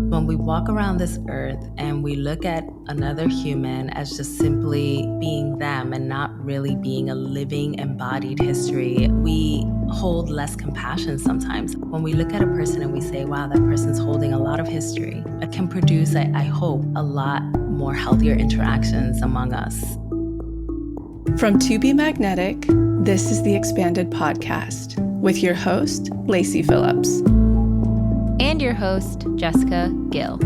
When we walk around this earth and we look at another human as just simply being them and not really being a living, embodied history, we hold less compassion sometimes. When we look at a person and we say, wow, that person's holding a lot of history, it can produce, I hope, a lot more healthier interactions among us. From To Be Magnetic, this is the Expanded Podcast with your host, Lacey Phillips. And your host, Jessica Gill.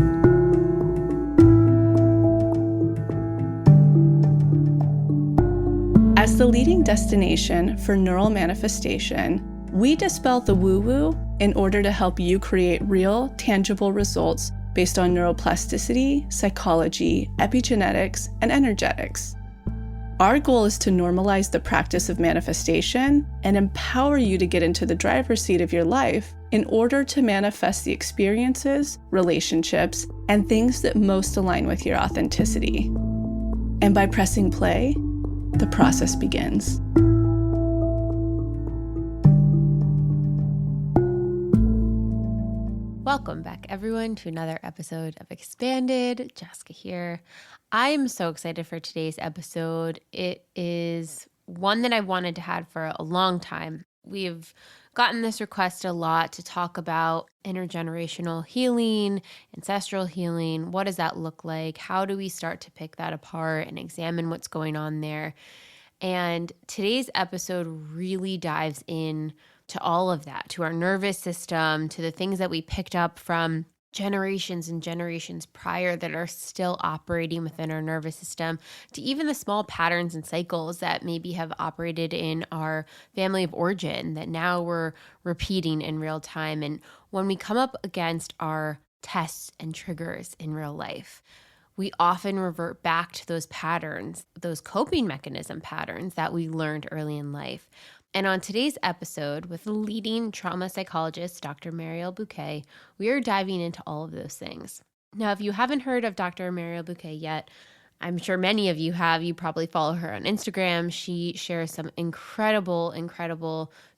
As the leading destination for neural manifestation, we dispel the woo-woo in order to help you create real, tangible results based on neuroplasticity, psychology, epigenetics, and energetics. Our goal is to normalize the practice of manifestation and empower you to get into the driver's seat of your life in order to manifest the experiences, relationships, and things that most align with your authenticity. And by pressing play, the process begins. Welcome back, everyone, to another episode of Expanded. Jessica here. I'm so excited for today's episode. It is one that I've wanted to have for a long time. We've gotten this request a lot to talk about intergenerational healing, ancestral healing. What does that look like? How do we start to pick that apart and examine what's going on there? And today's episode really dives in to all of that, to our nervous system, to the things that we picked up from generations and generations prior that are still operating within our nervous system, to even the small patterns and cycles that maybe have operated in our family of origin that now we're repeating in real time. And when we come up against our tests and triggers in real life, we often revert back to those patterns, those coping mechanism patterns that we learned early in life. And on today's episode with leading trauma psychologist, Dr. Marielle Bouquet, we are diving into all of those things. Now, if you haven't heard of Dr. Marielle Bouquet yet, I'm sure many of you have. You probably follow her on Instagram. She shares some incredible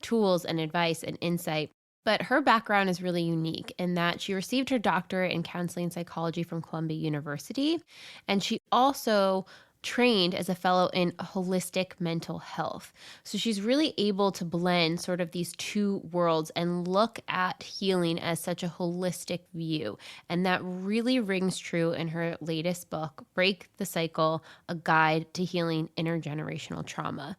tools and advice and insight. But her background is really unique in that she received her doctorate in counseling psychology from Columbia University, and she also trained as a fellow in holistic mental health. So she's really able to blend sort of these two worlds and look at healing as such a holistic view. And that really rings true in her latest book, Break the Cycle, A Guide to Healing Intergenerational Trauma.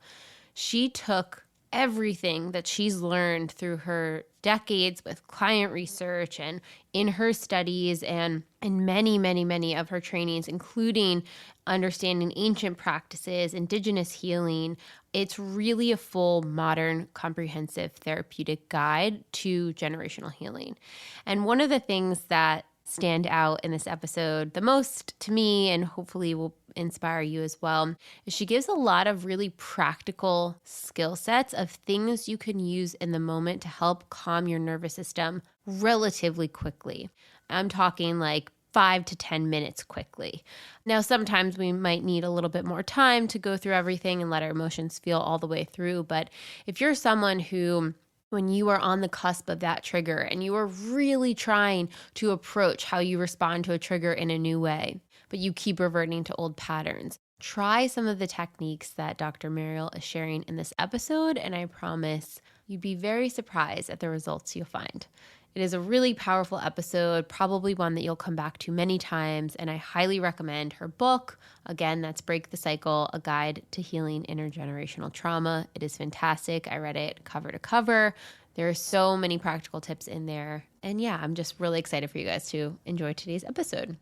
She took everything that she's learned through her decades with client research and in her studies and in many of her trainings, including understanding ancient practices, indigenous healing. It's really a full, modern, comprehensive therapeutic guide to generational healing. And one of the things that stand out in this episode the most to me, and hopefully will inspire you as well, is she gives a lot of really practical skill sets of things you can use in the moment to help calm your nervous system relatively quickly. I'm talking like 5 to 10 minutes quickly. Now, sometimes we might need a little bit more time to go through everything and let our emotions feel all the way through. But if you're someone who, when you are on the cusp of that trigger and you are really trying to approach how you respond to a trigger in a new way, but you keep reverting to old patterns, try some of the techniques that Dr. Marielle is sharing in this episode, and I promise you'd be very surprised at the results you'll find. It is a really powerful episode, probably one that you'll come back to many times, and I highly recommend her book. Again, that's Break the Cycle, A Guide to Healing Intergenerational Trauma. It is fantastic. I read it cover to cover. There are so many practical tips in there. And yeah, I'm just really excited for you guys to enjoy today's episode.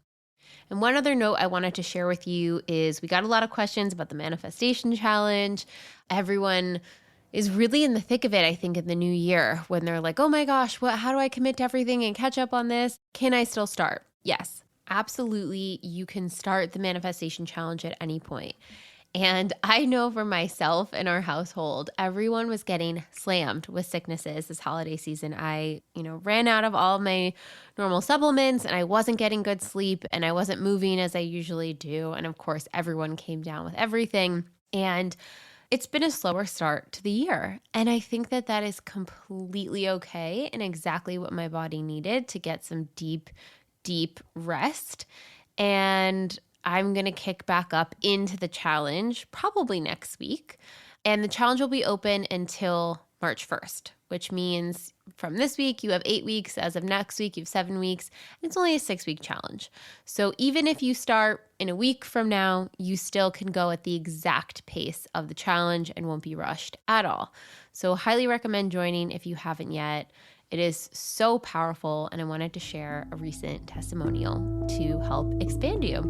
And one other note I wanted to share with you is we got a lot of questions about the manifestation challenge. Everyone is really in the thick of it, I think, in the new year when they're like, oh my gosh, how do I commit to everything and catch up on this? Can I still start? Yes, absolutely. You can start the manifestation challenge at any point. And I know for myself in our household, everyone was getting slammed with sicknesses this holiday season. I, ran out of all my normal supplements and I wasn't getting good sleep and I wasn't moving as I usually do. And of course, everyone came down with everything. And it's been a slower start to the year. And I think that that is completely okay and exactly what my body needed to get some deep deep rest. And I'm going to kick back up into the challenge probably next week. And the challenge will be open until March 1st, which means from this week, you have 8 weeks. As of next week, you have 7 weeks. And it's only a 6-week challenge. So even if you start in a week from now, you still can go at the exact pace of the challenge and won't be rushed at all. So highly recommend joining if you haven't yet. It is so powerful, and I wanted to share a recent testimonial to help expand you.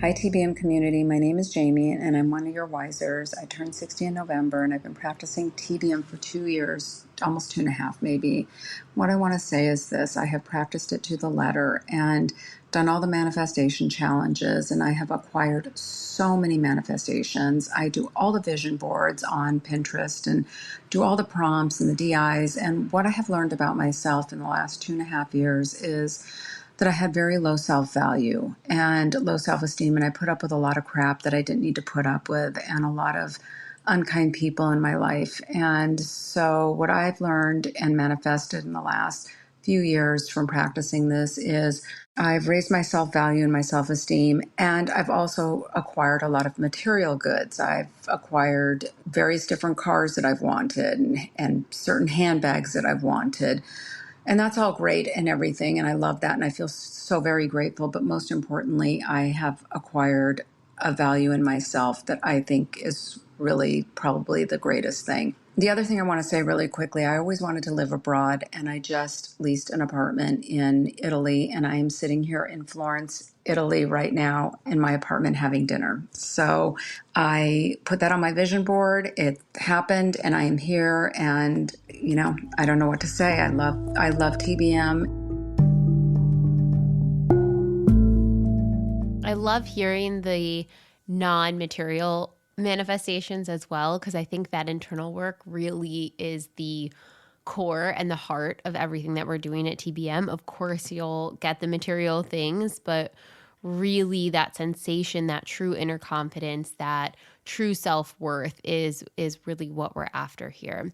Hi, TBM community. My name is Jamie, and I'm one of your Wisers. I turned 60 in November, and I've been practicing TBM for 2 years, almost 2.5 maybe. What I want to say is this. I have practiced it to the letter and done all the manifestation challenges, and I have acquired so many manifestations. I do all the vision boards on Pinterest and do all the prompts and the DIs. And what I have learned about myself in the last 2.5 years is that I had very low self-value and low self-esteem, and I put up with a lot of crap that I didn't need to put up with, and a lot of unkind people in my life. And so what I've learned and manifested in the last few years from practicing this is I've raised my self-value and my self-esteem, and I've also acquired a lot of material goods. I've acquired various different cars that I've wanted and certain handbags that I've wanted. And that's all great and everything, and I love that, and I feel so very grateful. But most importantly, I have acquired a value in myself that I think is really probably the greatest thing. The other thing I want to say really quickly, I always wanted to live abroad, and I just leased an apartment in Italy, and I am sitting here in Florence, Italy right now in my apartment having dinner. So I put that on my vision board. It happened, and I am here, and I don't know what to say. I love TBM. I love hearing the non-material manifestations as well, because I think that internal work really is the core and the heart of everything that we're doing at TBM. Of course, you'll get the material things, but really that sensation, that true inner confidence, that true self-worth is really what we're after here.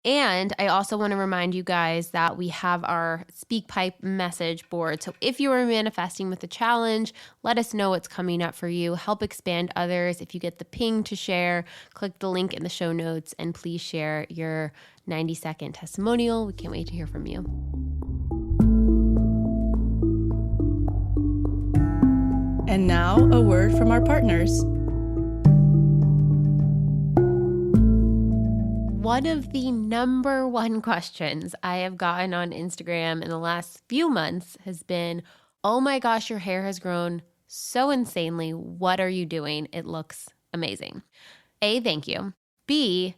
And I also want to remind you guys that we have our SpeakPipe message board. So if you are manifesting with the challenge, let us know what's coming up for you. Help expand others. If you get the ping to share, click the link in the show notes and please share your 90-second testimonial. We can't wait to hear from you. And now a word from our partners. One of the number one questions I have gotten on Instagram in the last few months has been, oh my gosh, your hair has grown so insanely. What are you doing? It looks amazing. A, thank you. B,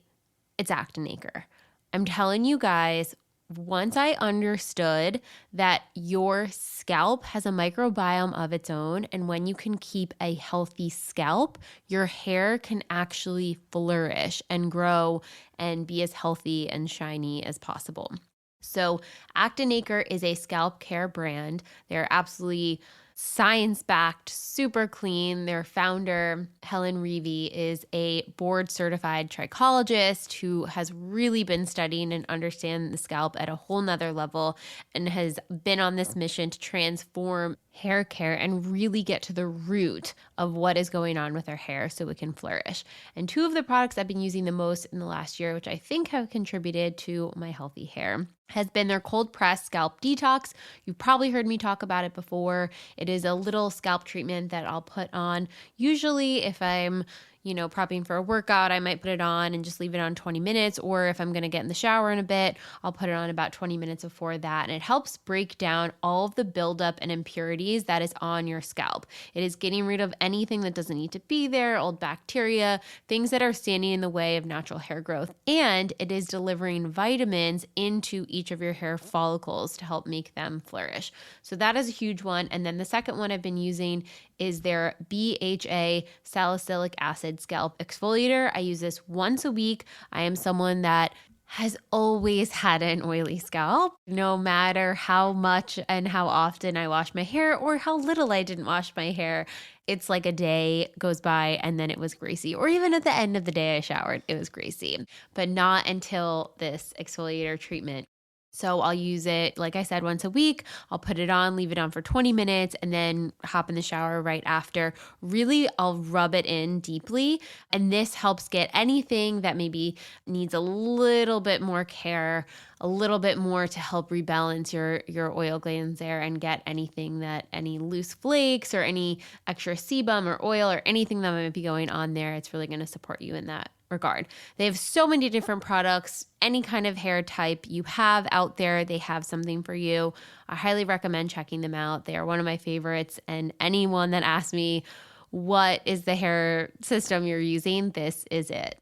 it's Actinaker. I'm telling you guys, once I understood that your scalp has a microbiome of its own, and when you can keep a healthy scalp, your hair can actually flourish and grow and be as healthy and shiny as possible. So Actinaker is a scalp care brand. They're absolutely science-backed, super clean. Their founder, Helen Reavy, is a board-certified trichologist who has really been studying and understand the scalp at a whole nother level and has been on this mission to transform hair care and really get to the root of what is going on with our hair so it can flourish. And two of the products I've been using the most in the last year, which I think have contributed to my healthy hair, has been their cold press scalp detox. You've probably heard me talk about it before. It is a little scalp treatment that I'll put on. Usually if I'm prepping for a workout, I might put it on and just leave it on 20 minutes. Or if I'm going to get in the shower in a bit, I'll put it on about 20 minutes before that. And it helps break down all of the buildup and impurities that is on your scalp. It is getting rid of anything that doesn't need to be there, old bacteria, things that are standing in the way of natural hair growth. And it is delivering vitamins into each of your hair follicles to help make them flourish. So that is a huge one. And then the second one I've been using is their BHA salicylic acid scalp exfoliator. I use this once a week. I am someone that has always had an oily scalp, no matter how much and how often I wash my hair or how little I didn't wash my hair. It's like a day goes by and then it was greasy, or even at the end of the day I showered, it was greasy, but not until this exfoliator treatment. So I'll use it, like I said, once a week. I'll put it on, leave it on for 20 minutes, and then hop in the shower right after. Really, I'll rub it in deeply. And this helps get anything that maybe needs a little bit more care, a little bit more to help rebalance your oil glands there and get anything that any loose flakes or any extra sebum or oil or anything that might be going on there. It's really going to support you in that regard. They have so many different products, any kind of hair type you have out there, they have something for you. I highly recommend checking them out. They are one of my favorites. And anyone that asks me, what is the hair system you're using? This is it.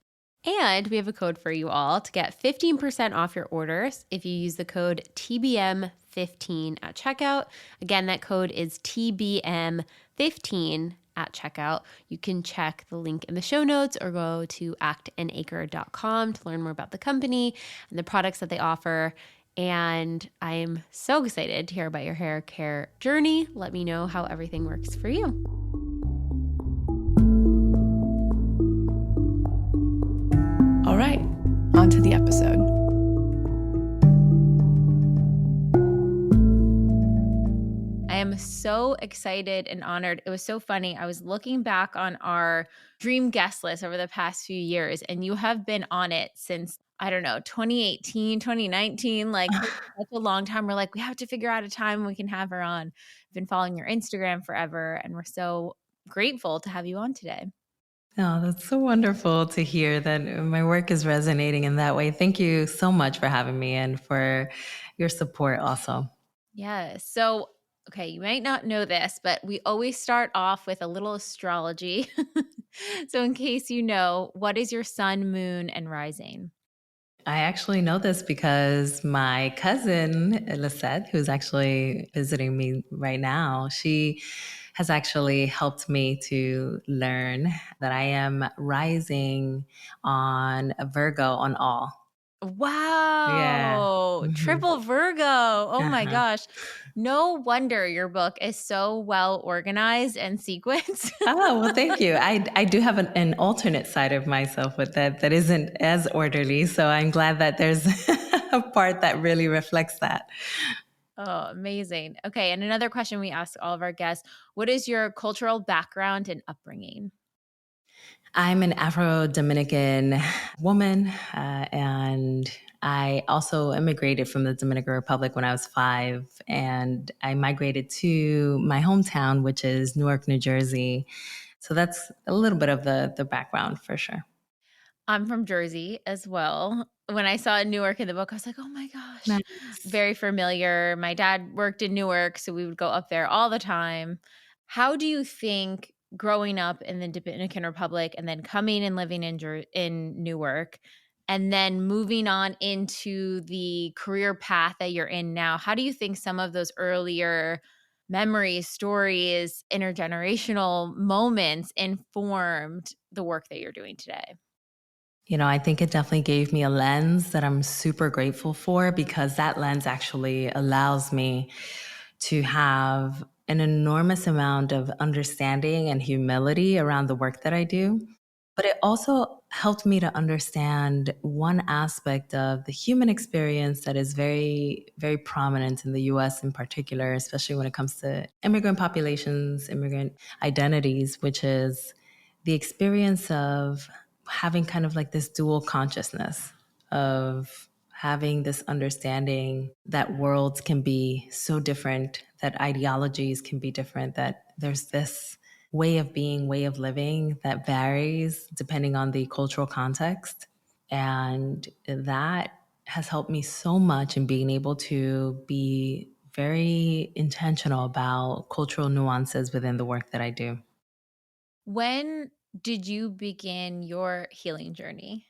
And we have a code for you all to get 15% off your orders if you use the code TBM15 at checkout. Again, that code is TBM15 at checkout. You can check the link in the show notes or go to actandacre.com to learn more about the company and the products that they offer. And I am so excited to hear about your hair care journey. Let me know how everything works for you. All right, on to the episode. I am so excited and honored. It was so funny. I was looking back on our dream guest list over the past few years, and you have been on it since, I don't know, 2018, 2019, like such a long time. We're like, we have to figure out a time we can have her on. I've been following your Instagram forever, and we're so grateful to have you on today. Oh, that's so wonderful to hear that my work is resonating in that way. Thank you so much for having me and for your support also. Yeah. So, okay, you might not know this, but we always start off with a little astrology. So, in case you know, what is your sun, moon, and rising? I actually know this because my cousin, Lisette, who's actually visiting me right now, she has actually helped me to learn that I am rising on a Virgo on all. Yeah. Wow. Mhm. Triple Virgo. Oh my Uh-huh. gosh. No wonder your book is so well organized and sequenced. Oh, well, thank you. I do have an alternate side of myself with that isn't as orderly. So I'm glad that there's a part that really reflects that. Oh, amazing. Okay. And another question we ask all of our guests: what is your cultural background and upbringing? I'm an Afro-Dominican woman, and I also immigrated from the Dominican Republic when I was 5, and I migrated to my hometown, which is Newark, New Jersey. So that's a little bit of the background for sure. I'm from Jersey as well. When I saw Newark in the book, I was like, oh my gosh, Nice. very familiar. My dad worked in Newark, so we would go up there all the time. How do you think growing up in the Dominican Republic and then coming and living in Newark and then moving on into the career path that you're in now, how do you think some of those earlier memories, stories, intergenerational moments informed the work that you're doing today? You know, I think it definitely gave me a lens that I'm super grateful for because that lens actually allows me to have an enormous amount of understanding and humility around the work that I do. But it also helped me to understand one aspect of the human experience that is very, very prominent in the US in particular, especially when it comes to immigrant populations, immigrant identities, which is the experience of having kind of like this dual consciousness of having this understanding that worlds can be so different, that ideologies can be different, that there's this way of being, way of living that varies depending on the cultural context. And that has helped me so much in being able to be very intentional about cultural nuances within the work that I do. When did you begin your healing journey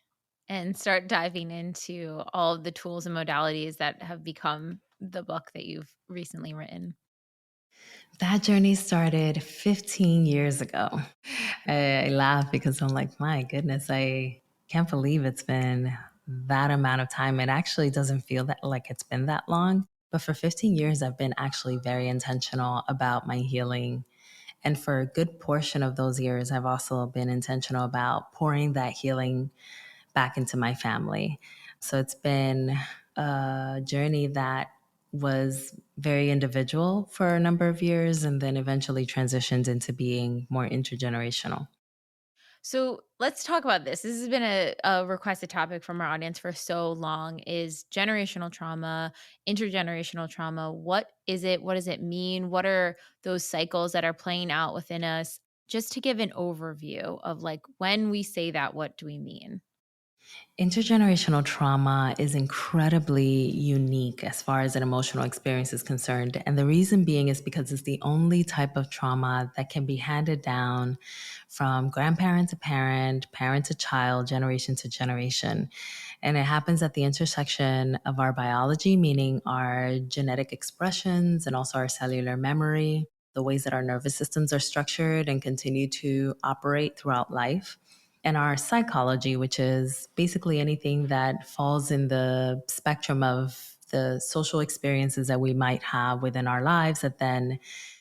and start diving into all of the tools and modalities that have become the book that you've recently written? That journey started 15 years ago. I laugh because I'm like, my goodness, I can't believe it's been that amount of time. It actually doesn't feel that like it's been that long. But for 15 years, I've been actually very intentional about my healing. And for a good portion of those years, I've also been intentional about pouring that healing back into my family. So it's been a journey that was very individual for a number of years and then eventually transitioned into being more intergenerational. So let's talk about this. This has been a requested topic from our audience for so long is generational trauma, intergenerational trauma. What is it? What does it mean? What are those cycles that are playing out within us? Just to give an overview of like when we say that, what do we mean? Intergenerational trauma is incredibly unique as far as an emotional experience is concerned. And the reason being is because it's the only type of trauma that can be handed down from grandparent to parent, parent to child, generation to generation. And it happens at the intersection of our biology, meaning our genetic expressions and also our cellular memory, the ways that our nervous systems are structured and continue to operate throughout life, and our psychology, which is basically anything that falls in the spectrum of the social experiences that we might have within our lives that then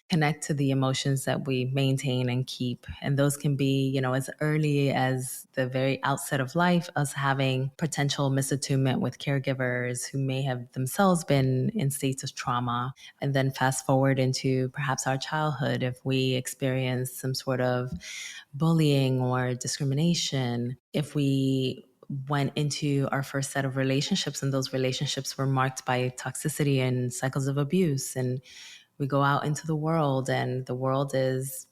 connect to the emotions that we maintain and keep. And those can be, as early as the very outset of life, us having potential misattunement with caregivers who may have themselves been in states of trauma. And then fast forward into perhaps our childhood, if we experience some sort of bullying or discrimination, if we went into our first set of relationships and those relationships were marked by toxicity and cycles of abuse, and we go out into the world and the world is,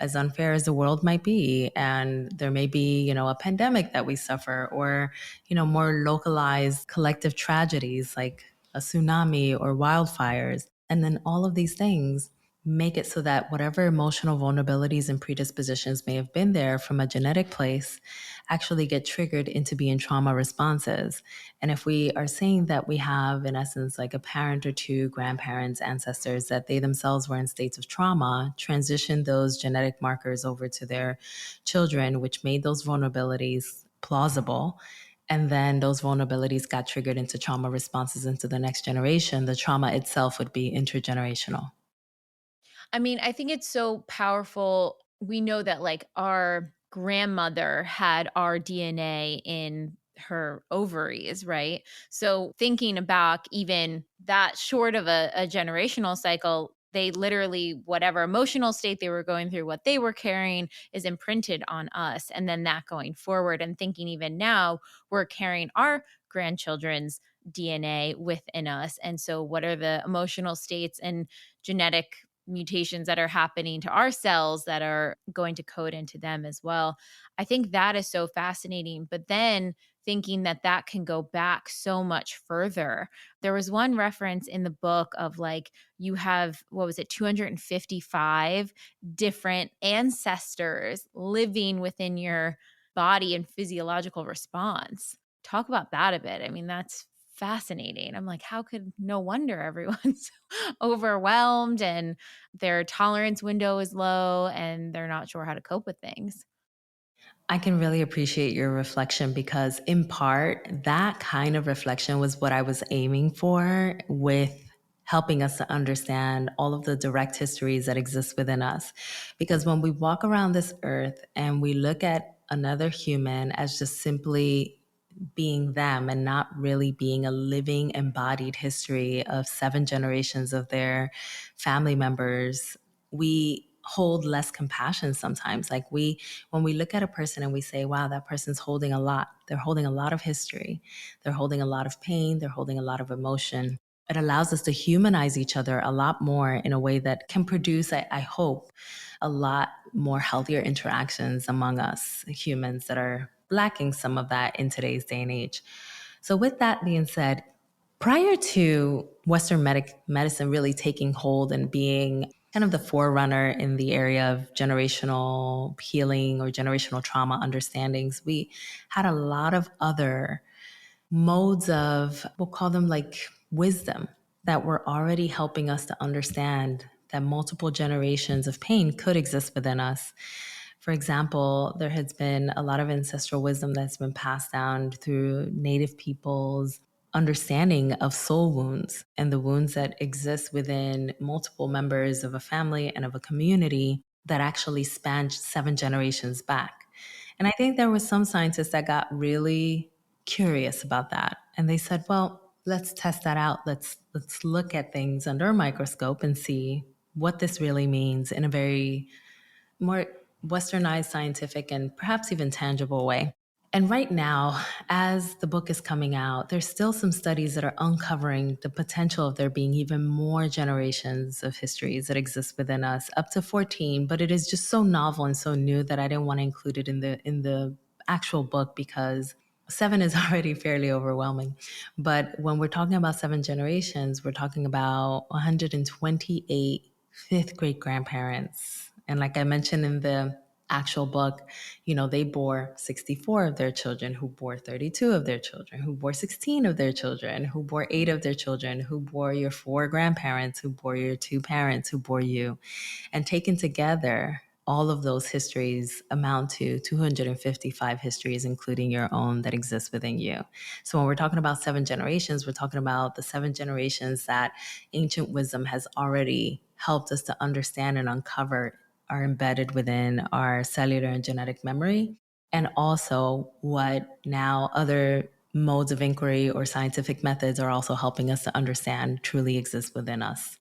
as unfair as the world might be, and there may be, a pandemic that we suffer, or, more localized collective tragedies like a tsunami or wildfires. And then all of these things make it so that whatever emotional vulnerabilities and predispositions may have been there from a genetic place actually get triggered into being trauma responses. And if we are saying that we have, in essence, like a parent or two, grandparents, ancestors, that they themselves were in states of trauma, transition those genetic markers over to their children, which made those vulnerabilities plausible, and then those vulnerabilities got triggered into trauma responses into the next generation, the trauma itself would be intergenerational. I mean, I think it's so powerful. We know that like our grandmother had our DNA in her ovaries, right? So thinking about even that short of a generational cycle, they literally, whatever emotional state they were going through, what they were carrying is imprinted on us. And then that going forward and thinking even now, we're carrying our grandchildren's DNA within us. And so, what are the emotional states and genetic mutations that are happening to our cells that are going to code into them as well? I think that is so fascinating. But then thinking that that can go back so much further. There was one reference in the book of like, you have, what was it, 255 different ancestors living within your body and physiological response. Talk about that a bit. I mean, that's fascinating. I'm like, how could no wonder everyone's overwhelmed and their tolerance window is low and they're not sure how to cope with things? I can really appreciate your reflection because, in part, that kind of reflection was what I was aiming for with helping us to understand all of the direct histories that exist within us. Because when we walk around this earth and we look at another human as just simply being them and not really being a living embodied history of 7 generations of their family members, we hold less compassion sometimes. Like when we look at a person and we say, wow, that person's holding a lot, they're holding a lot of history, they're holding a lot of pain, they're holding a lot of emotion. It allows us to humanize each other a lot more in a way that can produce, I hope, a lot more healthier interactions among us humans that are lacking some of that in today's day and age. So, with that being said, prior to Western medicine really taking hold and being kind of the forerunner in the area of generational healing or generational trauma understandings, we had a lot of other modes of, we'll call them like wisdom, that were already helping us to understand that multiple generations of pain could exist within us. For example, there has been a lot of ancestral wisdom that's been passed down through Native peoples' understanding of soul wounds and the wounds that exist within multiple members of a family and of a community that actually span 7 generations back. And I think there were some scientists that got really curious about that. And they said, well, let's test that out. Let's look at things under a microscope and see what this really means in a very more westernized, scientific, and perhaps even tangible way. And right now, as the book is coming out, there's still some studies that are uncovering the potential of there being even more generations of histories that exist within us, up to 14. But it is just so novel and so new that I didn't want to include it in the actual book because 7 is already fairly overwhelming. But when we're talking about 7 generations, we're talking about 128 fifth great grandparents. And like I mentioned in the actual book, they bore 64 of their children, who bore 32 of their children, who bore 16 of their children, who bore 8 of their children, who bore your 4 grandparents, who bore your 2 parents, who bore you. And taken together, all of those histories amount to 255 histories, including your own, that exist within you. So when we're talking about 7 generations, we're talking about the 7 generations that ancient wisdom has already helped us to understand and uncover are embedded within our cellular and genetic memory, and also what now other modes of inquiry or scientific methods are also helping us to understand truly exists within us.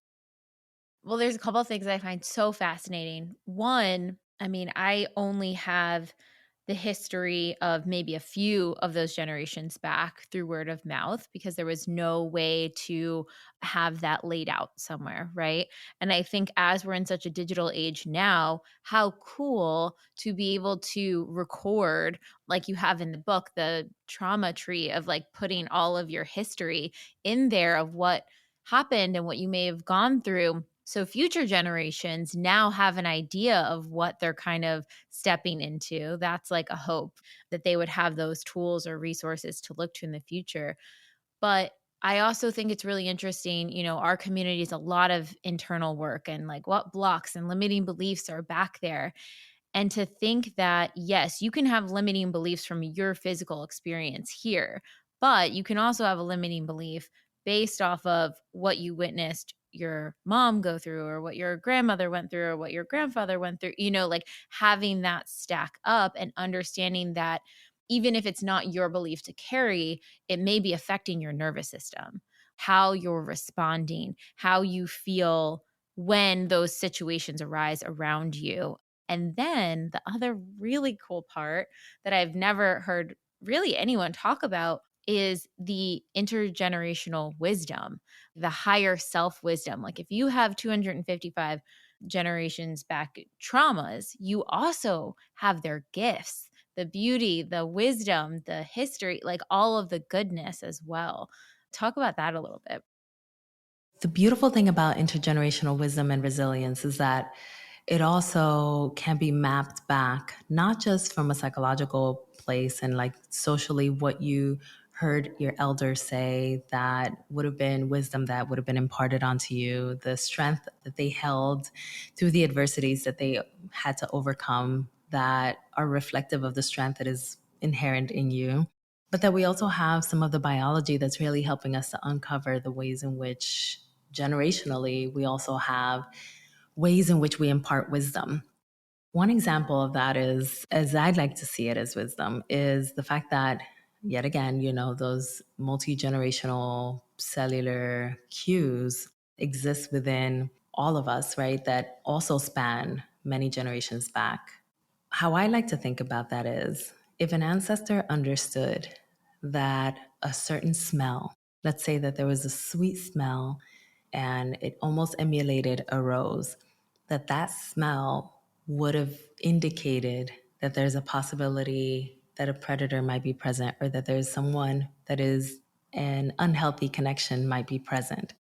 Well, there's a couple of things I find so fascinating. One, I mean, I only have the history of maybe a few of those generations back through word of mouth because there was no way to have that laid out somewhere, right? And I think as we're in such a digital age now, how cool to be able to record, like you have in the book, the trauma tree of like putting all of your history in there of what happened and what you may have gone through. So future generations now have an idea of what they're kind of stepping into. That's like a hope that they would have those tools or resources to look to in the future. But I also think it's really interesting, our community is a lot of internal work and like what blocks and limiting beliefs are back there. And to think that, yes, you can have limiting beliefs from your physical experience here, but you can also have a limiting belief based off of what you witnessed your mom go through or what your grandmother went through or what your grandfather went through, like having that stack up and understanding that even if it's not your belief to carry, it may be affecting your nervous system, how you're responding, how you feel when those situations arise around you. And then the other really cool part that I've never heard really anyone talk about is the intergenerational wisdom, the higher self wisdom. Like if you have 255 generations back traumas, you also have their gifts, the beauty, the wisdom, the history, like all of the goodness as well. Talk about that a little bit. The beautiful thing about intergenerational wisdom and resilience is that it also can be mapped back, not just from a psychological place and like socially what you heard your elders say that would have been wisdom that would have been imparted onto you, the strength that they held through the adversities that they had to overcome that are reflective of the strength that is inherent in you. But that we also have some of the biology that's really helping us to uncover the ways in which generationally we also have ways in which we impart wisdom. One example of that is, as I'd like to see it as wisdom, is the fact that, yet again, those multi generational cellular cues exist within all of us, right? That also span many generations back. How I like to think about that is if an ancestor understood that a certain smell, let's say that there was a sweet smell and it almost emulated a rose, that smell would have indicated that there's a possibility that a predator might be present or that there's someone that is an unhealthy connection might be present.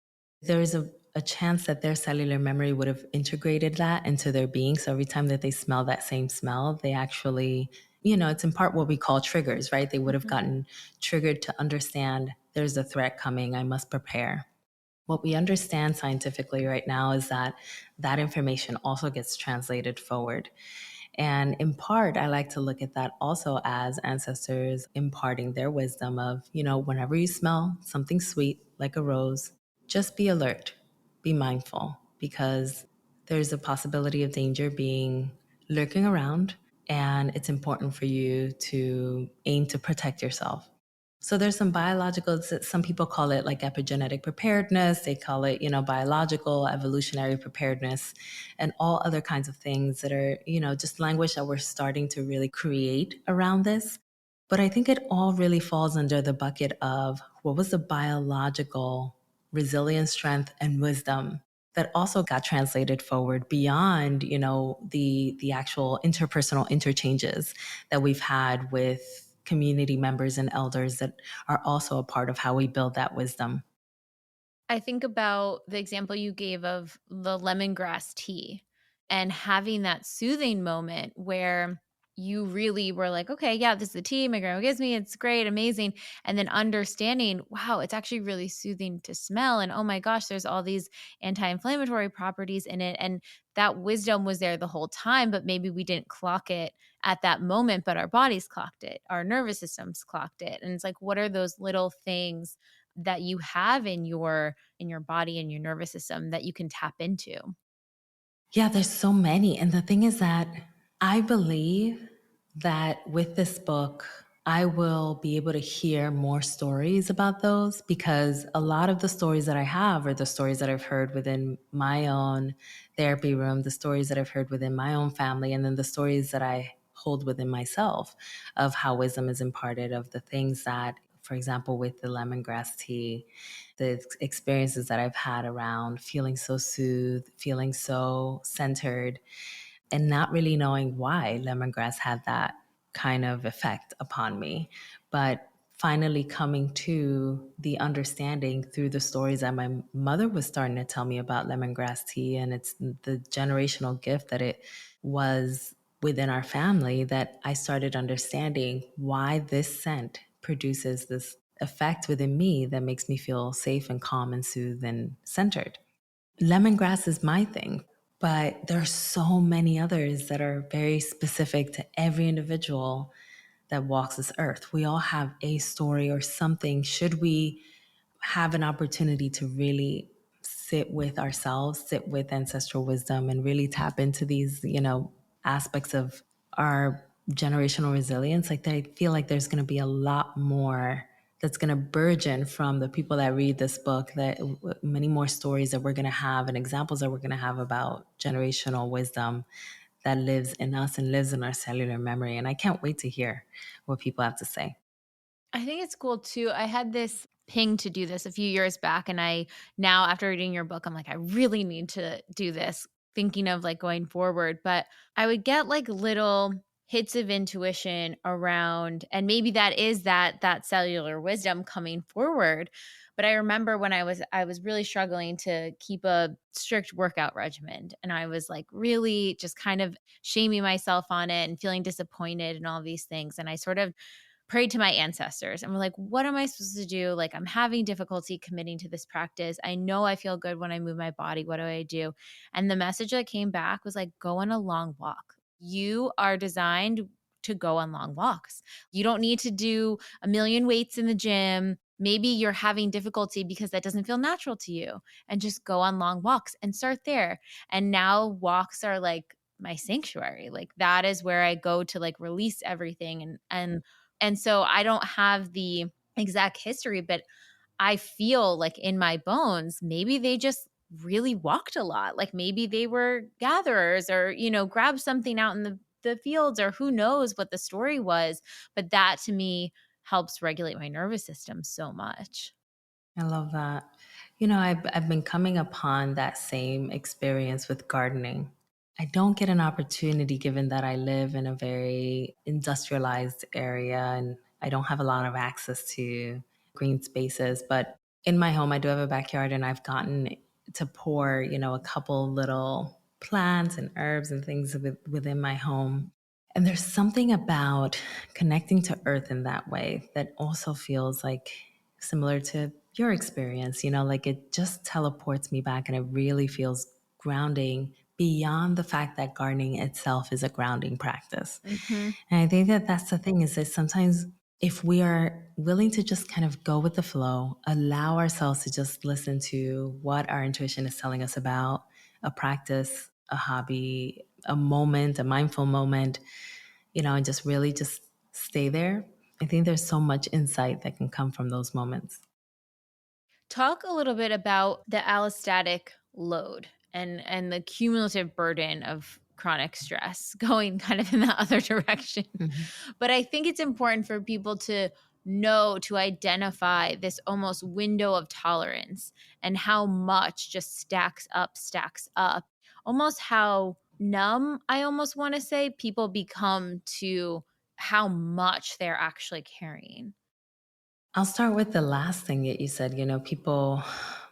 There is a chance that their cellular memory would have integrated that into their being. So every time that they smell that same smell, they actually, it's in part what we call triggers, right? They would have gotten triggered to understand there's a threat coming, I must prepare. What we understand scientifically right now is that that information also gets translated forward. And in part, I like to look at that also as ancestors imparting their wisdom of, whenever you smell something sweet like a rose, just be alert, be mindful, because there's a possibility of danger being lurking around. And it's important for you to aim to protect yourself. So there's some biological, some people call it like epigenetic preparedness. They call it, biological, evolutionary preparedness, and all other kinds of things that are, just language that we're starting to really create around this. But I think it all really falls under the bucket of what was the biological resilience, strength, and wisdom that also got translated forward beyond, the actual interpersonal interchanges that we've had with community members and elders that are also a part of how we build that wisdom. I think about the example you gave of the lemongrass tea and having that soothing moment where you really were like, okay, yeah, this is the tea my grandma gives me. It's great, amazing. And then understanding, wow, it's actually really soothing to smell. And oh my gosh, there's all these anti inflammatory properties in it. And that wisdom was there the whole time, but maybe we didn't clock it at that moment, but our bodies clocked it, our nervous systems clocked it. And it's like, what are those little things that you have in your body and your nervous system that you can tap into? Yeah, there's so many. And the thing is that I believe that with this book, I will be able to hear more stories about those, because a lot of the stories that I have are the stories that I've heard within my own therapy room, the stories that I've heard within my own family, and then the stories that I hold within myself of how wisdom is imparted, of the things that, for example, with the lemongrass tea, the experiences that I've had around feeling so soothed, feeling so centered, and not really knowing why lemongrass had that kind of effect upon me. But finally coming to the understanding through the stories that my mother was starting to tell me about lemongrass tea, and it's the generational gift that it was within our family, that I started understanding why this scent produces this effect within me that makes me feel safe and calm and soothed and centered. Lemongrass is my thing, but there are so many others that are very specific to every individual that walks this earth. We all have a story or something. Should we have an opportunity to really sit with ourselves, sit with ancestral wisdom, and really tap into these, aspects of our generational resilience, like I feel like there's going to be a lot more that's going to burgeon from the people that read this book, that many more stories that we're going to have and examples that we're going to have about generational wisdom that lives in us and lives in our cellular memory. And I can't wait to hear what people have to say. I think it's cool too. I had this ping to do this a few years back, and I now, after reading your book, I'm like, I really need to do this, thinking of like going forward. But I would get like little hits of intuition around, and maybe that is that cellular wisdom coming forward. But I remember when I was really struggling to keep a strict workout regimen, and I was like really just kind of shaming myself on it and feeling disappointed and all these things. And I sort of prayed to my ancestors and we're like, what am I supposed to do? Like, I'm having difficulty committing to this practice. I know I feel good when I move my body. What do I do? And the message that came back was like, go on a long walk. You are designed to go on long walks. You don't need to do a million weights in the gym. Maybe you're having difficulty because that doesn't feel natural to you, and just go on long walks and start there. And now walks are like my sanctuary. Like, that is where I go to like release everything. And so I don't have the exact history, but I feel like in my bones, maybe they just really walked a lot. Like maybe they were gatherers, or, grabbed something out in the fields, or who knows what the story was. But that to me helps regulate my nervous system so much. I love that. I've been coming upon that same experience with gardening. I don't get an opportunity, given that I live in a very industrialized area and I don't have a lot of access to green spaces. But in my home, I do have a backyard, and I've gotten to pour, a couple little plants and herbs and things within my home. And there's something about connecting to earth in that way that also feels like similar to your experience, like it just teleports me back, and it really feels grounding beyond the fact that gardening itself is a grounding practice. Mm-hmm. And I think that that's the thing, is that sometimes if we are willing to just kind of go with the flow, allow ourselves to just listen to what our intuition is telling us about a practice, a hobby, a moment, a mindful moment, and just really just stay there, I think there's so much insight that can come from those moments. Talk a little bit about the allostatic load and the cumulative burden of chronic stress going kind of in the other direction. Mhm. But I think it's important for people to know, to identify this almost window of tolerance and how much just stacks up. Almost how numb, I almost want to say, people become to how much they're actually carrying. I'll start with the last thing that you said. People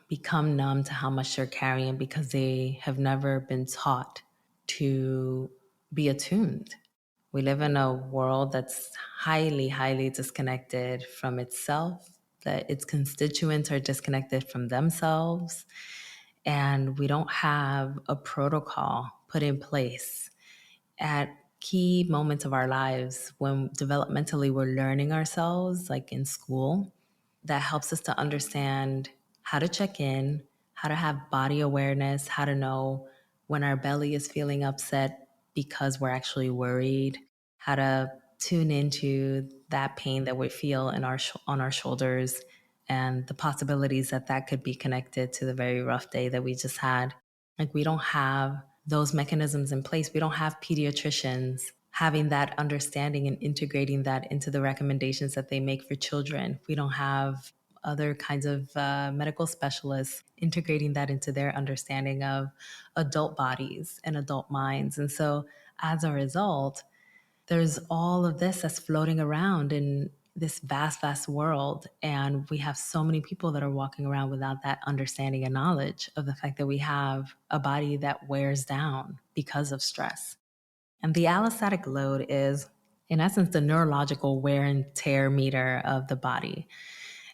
become numb to how much they're carrying because they have never been taught to be attuned. We live in a world that's highly, highly disconnected from itself, that its constituents are disconnected from themselves, and we don't have a protocol put in place at key moments of our lives when developmentally we're learning ourselves, like in school, that helps us to understand how to check in, how to have body awareness, how to know when our belly is feeling upset because we're actually worried, how to tune into that pain that we feel in on our shoulders and the possibilities that that could be connected to the very rough day that we just had. Like, we don't have those mechanisms in place. We don't have pediatricians having that understanding and integrating that into the recommendations that they make for children. We don't have other kinds of medical specialists integrating that into their understanding of adult bodies and adult minds. And so as a result, there's all of this that's floating around in this vast, vast world. And we have so many people that are walking around without that understanding and knowledge of the fact that we have a body that wears down because of stress. And the allostatic load is, in essence, the neurological wear and tear meter of the body.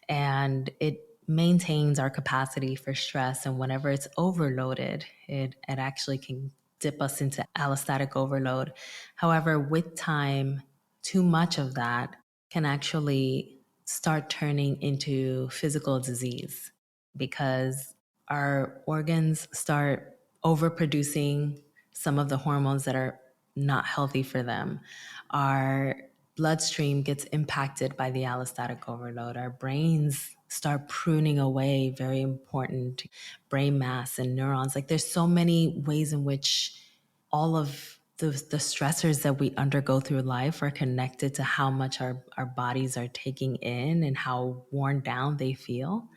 And it maintains our capacity for stress. And whenever it's overloaded, it actually can dip us into allostatic overload. However, with time, too much of that can actually start turning into physical disease because our organs start overproducing some of the hormones that are not healthy for them. Our bloodstream gets impacted by the allostatic overload. Our brains start pruning away very important brain mass and neurons. Like, there's so many ways in which all of the stressors that we undergo through life are connected to how much our bodies are taking in and how worn down they feel.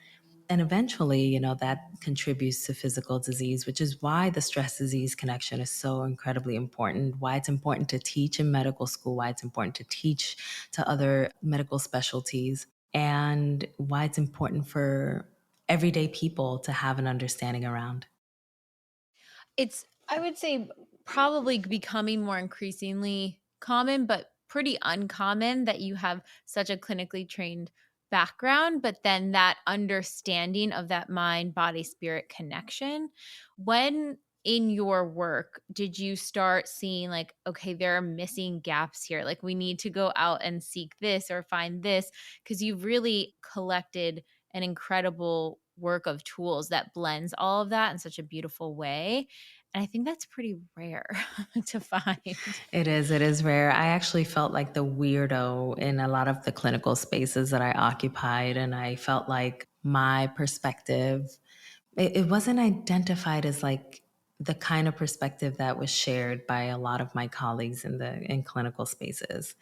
And eventually, that contributes to physical disease, which is why the stress disease connection is so incredibly important, why it's important to teach in medical school, why it's important to teach to other medical specialties, and why it's important for everyday people to have an understanding around. It's, I would say, probably becoming more increasingly common, but pretty uncommon that you have such a clinically trained background, but then that understanding of that mind, body, spirit connection. When in your work did you start seeing, like, okay, there are missing gaps here? Like, we need to go out and seek this or find this, because you've really collected an incredible work of tools that blends all of that in such a beautiful way. And I think that's pretty rare to find. It is rare. I actually felt like the weirdo in a lot of the clinical spaces that I occupied, and I felt like my perspective, it wasn't identified as like the kind of perspective that was shared by a lot of my colleagues in clinical spaces.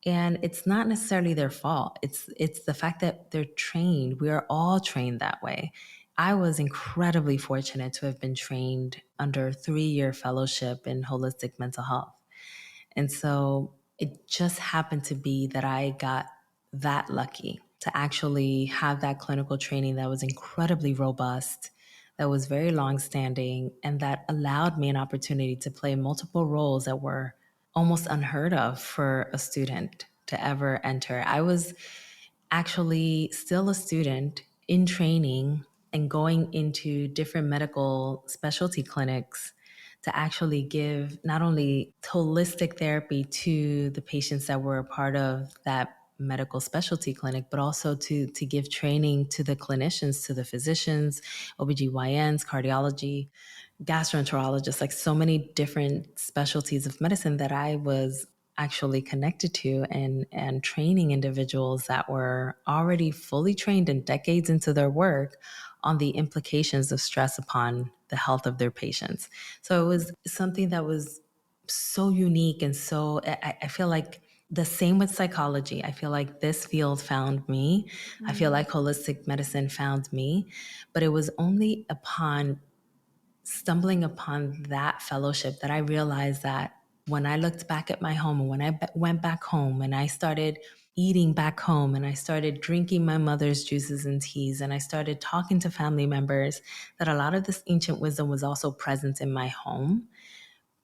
And it's not necessarily their fault. It's the fact that they're trained. We are all trained that way. I was incredibly fortunate to have been trained under a 3-year fellowship in holistic mental health. And so it just happened to be that I got that lucky to actually have that clinical training that was incredibly robust, that was very long-standing, and that allowed me an opportunity to play multiple roles that were almost unheard of for a student to ever enter. I was actually still a student in training and going into different medical specialty clinics to actually give not only holistic therapy to the patients that were a part of that medical specialty clinic, but also to give training to the clinicians, to the physicians, OBGYNs, cardiology, gastroenterologists, like so many different specialties of medicine that I was actually connected to, and training individuals that were already fully trained and decades into their work on the implications of stress upon the health of their patients. So it was something that was so unique. And so I feel like the same with psychology. I feel like this field found me. I feel like holistic medicine found me. But it was only upon stumbling upon that fellowship that I realized that when I looked back at my home, and when I went back home and I started eating back home, and I started drinking my mother's juices and teas, and I started talking to family members, that a lot of this ancient wisdom was also present in my home,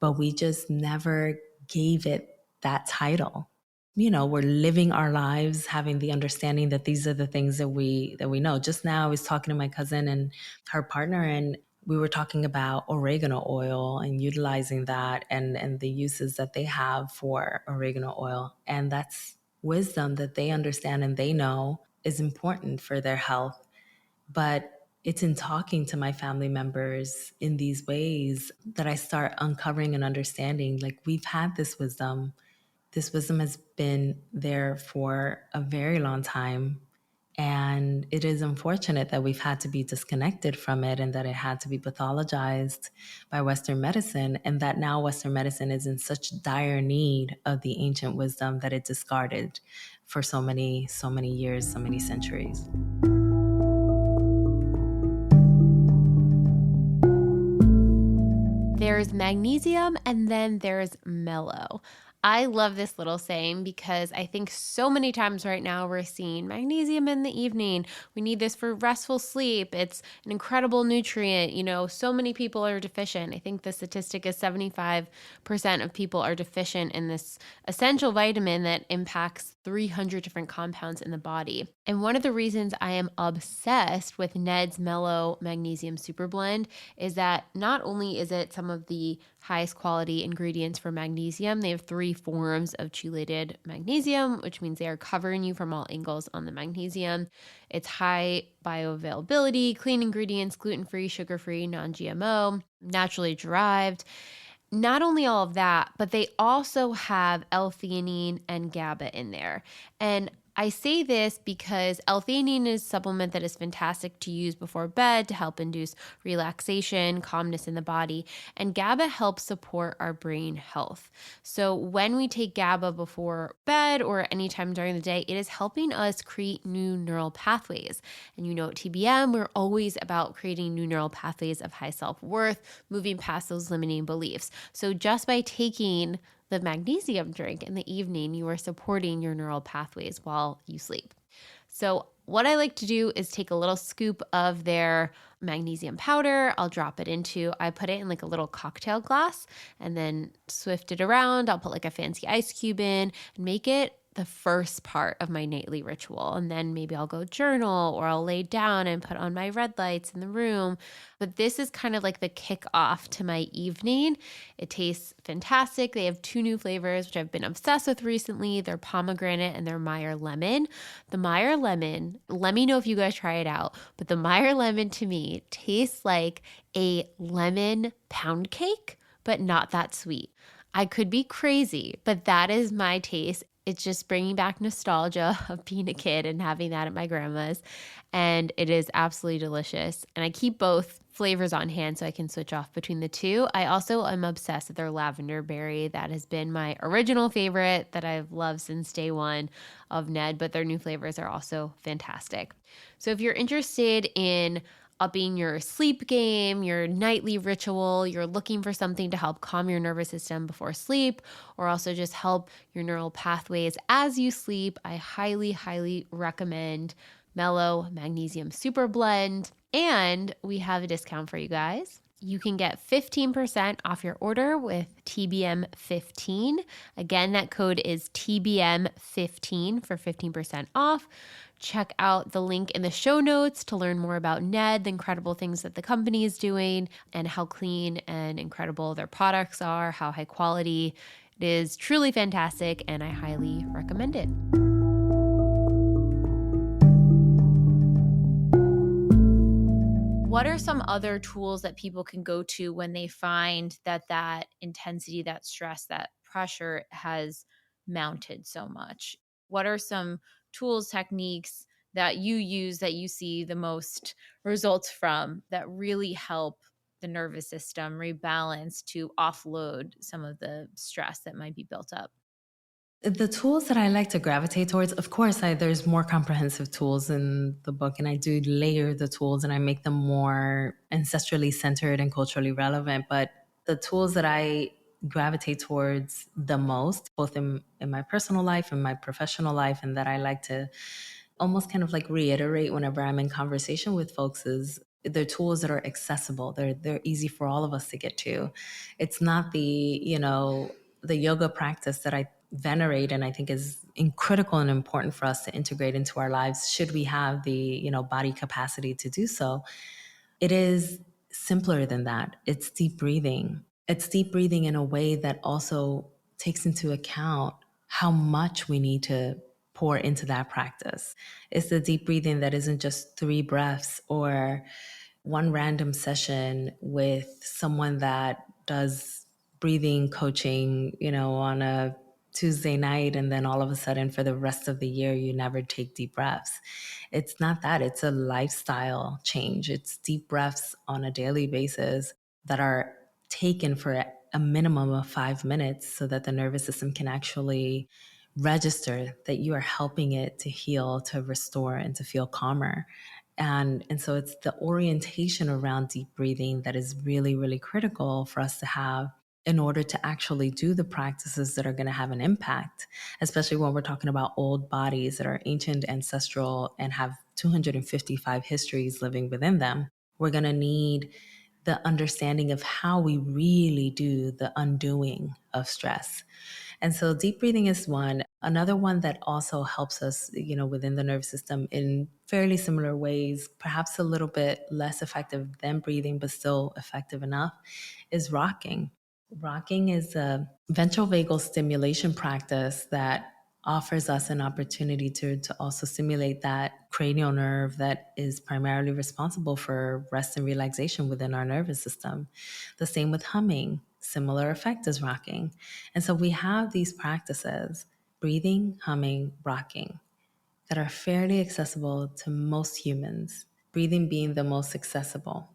but we just never gave it that title. We're living our lives having the understanding that these are the things that we know. Just now I was talking to my cousin and her partner, and we were talking about oregano oil and utilizing that, and the uses that they have for oregano oil. And that's wisdom that they understand and they know is important for their health. But it's in talking to my family members in these ways that I start uncovering and understanding, like, we've had this wisdom. This wisdom has been there for a very long time. And it is unfortunate that we've had to be disconnected from it, and that it had to be pathologized by Western medicine, and that now Western medicine is in such dire need of the ancient wisdom that it discarded for so many years, so many centuries. There's magnesium and then there's mellow. I love this little saying because I think so many times right now we're seeing magnesium in the evening. We need this for restful sleep. It's an incredible nutrient. So many people are deficient. I think the statistic is 75% of people are deficient in this essential vitamin that impacts 300 different compounds in the body. And one of the reasons I am obsessed with Ned's Mellow Magnesium Super Blend is that not only is it some of the highest quality ingredients for magnesium, they have 3 forms of chelated magnesium, which means they are covering you from all angles on the magnesium. It's high bioavailability, clean ingredients, gluten-free, sugar-free, non-GMO, naturally derived. Not only all of that, but they also have L-theanine and GABA in there. And I say this because L-theanine is a supplement that is fantastic to use before bed to help induce relaxation, calmness in the body, and GABA helps support our brain health. So when we take GABA before bed or anytime during the day, it is helping us create new neural pathways. And at TBM, we're always about creating new neural pathways of high self-worth, moving past those limiting beliefs. So just by taking the magnesium drink in the evening, you are supporting your neural pathways while you sleep. So what I like to do is take a little scoop of their magnesium powder. I put it in like a little cocktail glass and then swift it around. I'll put like a fancy ice cube in and make it the first part of my nightly ritual. And then maybe I'll go journal, or I'll lay down and put on my red lights in the room. But this is kind of like the kickoff to my evening. It tastes fantastic. They have 2 new flavors, which I've been obsessed with recently. They're pomegranate and they're Meyer lemon. The Meyer lemon, let me know if you guys try it out, but the Meyer lemon to me tastes like a lemon pound cake, but not that sweet. I could be crazy, but that is my taste. It's just bringing back nostalgia of being a kid and having that at my grandma's. And it is absolutely delicious. And I keep both flavors on hand so I can switch off between the 2. I also am obsessed with their lavender berry. That has been my original favorite that I've loved since day one of Ned, but their new flavors are also fantastic. So if you're interested in upping your sleep game, your nightly ritual, you're looking for something to help calm your nervous system before sleep, or also just help your neural pathways as you sleep, I highly, highly recommend Mellow Magnesium Super Blend. And we have a discount for you guys. You can get 15% off your order with TBM15. Again, that code is TBM15 for 15% off. Check out the link in the show notes to learn more about Ned, the incredible things that the company is doing, and how clean and incredible their products are, how high quality. It is truly fantastic, and I highly recommend it. What are some other tools that people can go to when they find that intensity, that stress, that pressure has mounted so much. What are some tools, techniques that you use that you see the most results from that really help the nervous system rebalance to offload some of the stress that might be built up? The tools that I like to gravitate towards, of course, there's more comprehensive tools in the book, and I do layer the tools and I make them more ancestrally centered and culturally relevant. But the tools that I gravitate towards the most, both in my personal life and my professional life, and that I like to almost kind of like reiterate whenever I'm in conversation with folks, is they're tools that are accessible. They're easy for all of us to get to. It's not the yoga practice that I venerate and I think is critical and important for us to integrate into our lives should we have the, body capacity to do so. It is simpler than that. It's deep breathing. It's deep breathing in a way that also takes into account how much we need to pour into that practice. It's the deep breathing that isn't just 3 breaths or one random session with someone that does breathing coaching, on a Tuesday night, and then all of a sudden for the rest of the year, you never take deep breaths. It's not that. It's a lifestyle change. It's deep breaths on a daily basis that are taken for a minimum of 5 minutes so that the nervous system can actually register that you are helping it to heal, to restore, and to feel calmer. And so it's the orientation around deep breathing that is really, really critical for us to have in order to actually do the practices that are going to have an impact, especially when we're talking about old bodies that are ancient, ancestral, and have 255 histories living within them. We're going to need the understanding of how we really do the undoing of stress. And so deep breathing is one. Another one that also helps us, within the nervous system in fairly similar ways, perhaps a little bit less effective than breathing, but still effective enough, is rocking. Rocking is a ventral vagal stimulation practice that offers us an opportunity to also stimulate that cranial nerve that is primarily responsible for rest and relaxation within our nervous system. The same with humming, similar effect as rocking. And so we have these practices, breathing, humming, rocking, that are fairly accessible to most humans, breathing being the most accessible.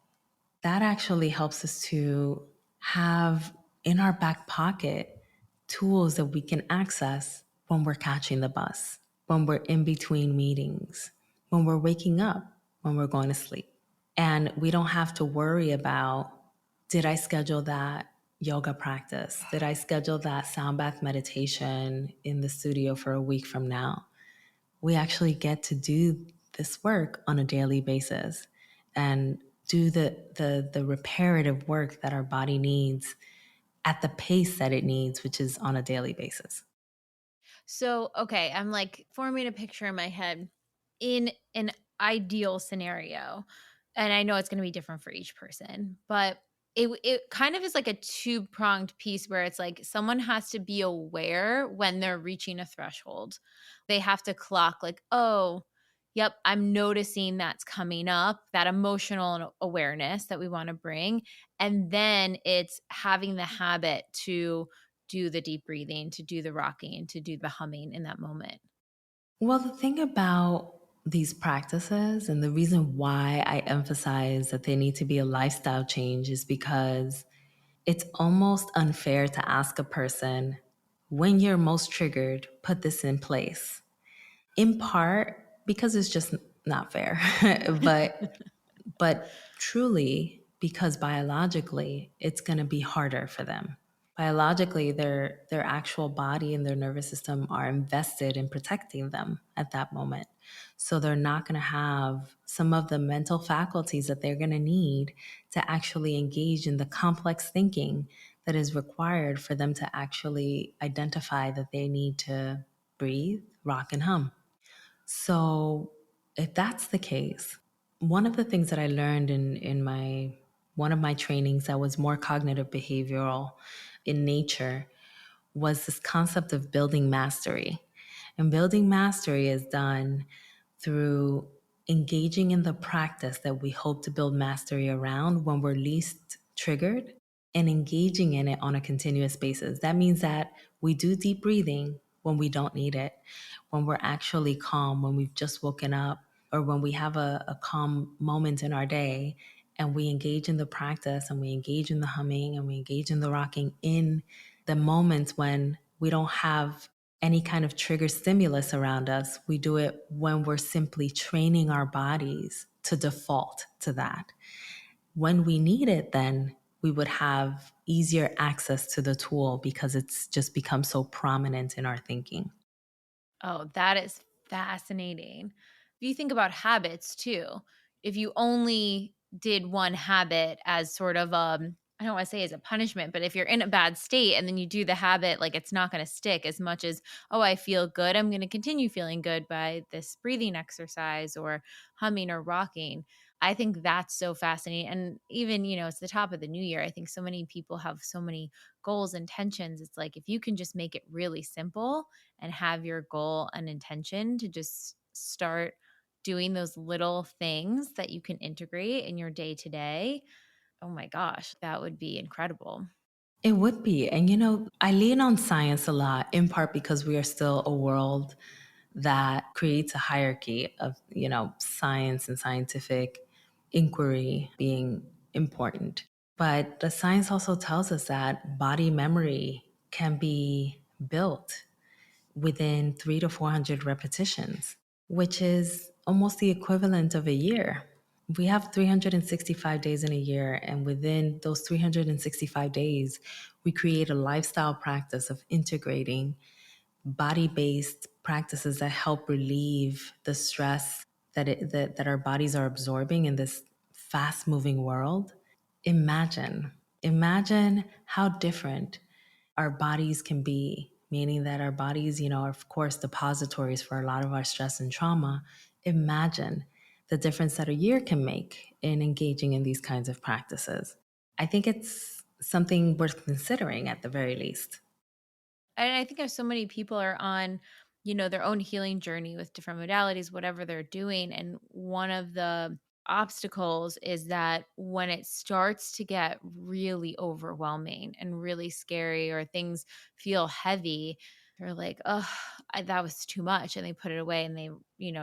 That actually helps us to have in our back pocket tools that we can access when we're catching the bus, when we're in between meetings, when we're waking up, when we're going to sleep. And we don't have to worry about, did I schedule that yoga practice? Did I schedule that sound bath meditation in the studio for a week from now? We actually get to do this work on a daily basis and do the reparative work that our body needs at the pace that it needs, which is on a daily basis. So, okay, I'm like forming a picture in my head in an ideal scenario. And I know it's going to be different for each person, but it kind of is like a two-pronged piece where it's like someone has to be aware when they're reaching a threshold. They have to clock like, "Oh, yep, I'm noticing that's coming up," that emotional awareness that we want to bring. And then it's having the habit to do the deep breathing, to do the rocking, to do the humming in that moment. Well, the thing about these practices and the reason why I emphasize that they need to be a lifestyle change is because it's almost unfair to ask a person, when you're most triggered, put this in place. In part because it's just not fair, but truly because biologically it's going to be harder for them. Biologically, their actual body and their nervous system are invested in protecting them at that moment. So they're not going to have some of the mental faculties that they're going to need to actually engage in the complex thinking that is required for them to actually identify that they need to breathe, rock, and hum. So if that's the case, one of the things that I learned in my one of my trainings that was more cognitive behavioral in nature was this concept of building mastery. And building mastery is done through engaging in the practice that we hope to build mastery around when we're least triggered and engaging in it on a continuous basis. That means that we do deep breathing, when we don't need it, when we're actually calm, when we've just woken up, or when we have a calm moment in our day and we engage in the practice and we engage in the humming and we engage in the rocking in the moments when we don't have any kind of trigger stimulus around us. We do it when we're simply training our bodies to default to that. When we need it, then we would have easier access to the tool because it's just become so prominent in our thinking. Oh, that is fascinating. If you think about habits too, if you only did one habit as sort of I don't want to say as a punishment, but if you're in a bad state and then you do the habit, like it's not going to stick as much as, oh, I feel good. I'm going to continue feeling good by this breathing exercise or humming or rocking. I think that's so fascinating. And even, it's the top of the new year. I think so many people have so many goals and intentions. It's like if you can just make it really simple and have your goal and intention to just start doing those little things that you can integrate in your day to day, oh my gosh, that would be incredible. It would be. And, I lean on science a lot, in part because we are still a world that creates a hierarchy of, science and scientific inquiry being important. But the science also tells us that body memory can be built within 300 to 400 repetitions, which is almost the equivalent of a year. We have 365 days in a year, and within those 365 days, we create a lifestyle practice of integrating body-based practices that help relieve the stress that our bodies are absorbing in this fast-moving world. Imagine how different our bodies can be, meaning that our bodies, are of course depositories for a lot of our stress and trauma. Imagine the difference that a year can make in engaging in these kinds of practices. I think it's something worth considering at the very least. And I think if so many people are on, their own healing journey with different modalities, whatever they're doing. And one of the obstacles is that when it starts to get really overwhelming and really scary or things feel heavy, they're like, oh, that was too much. And they put it away and they,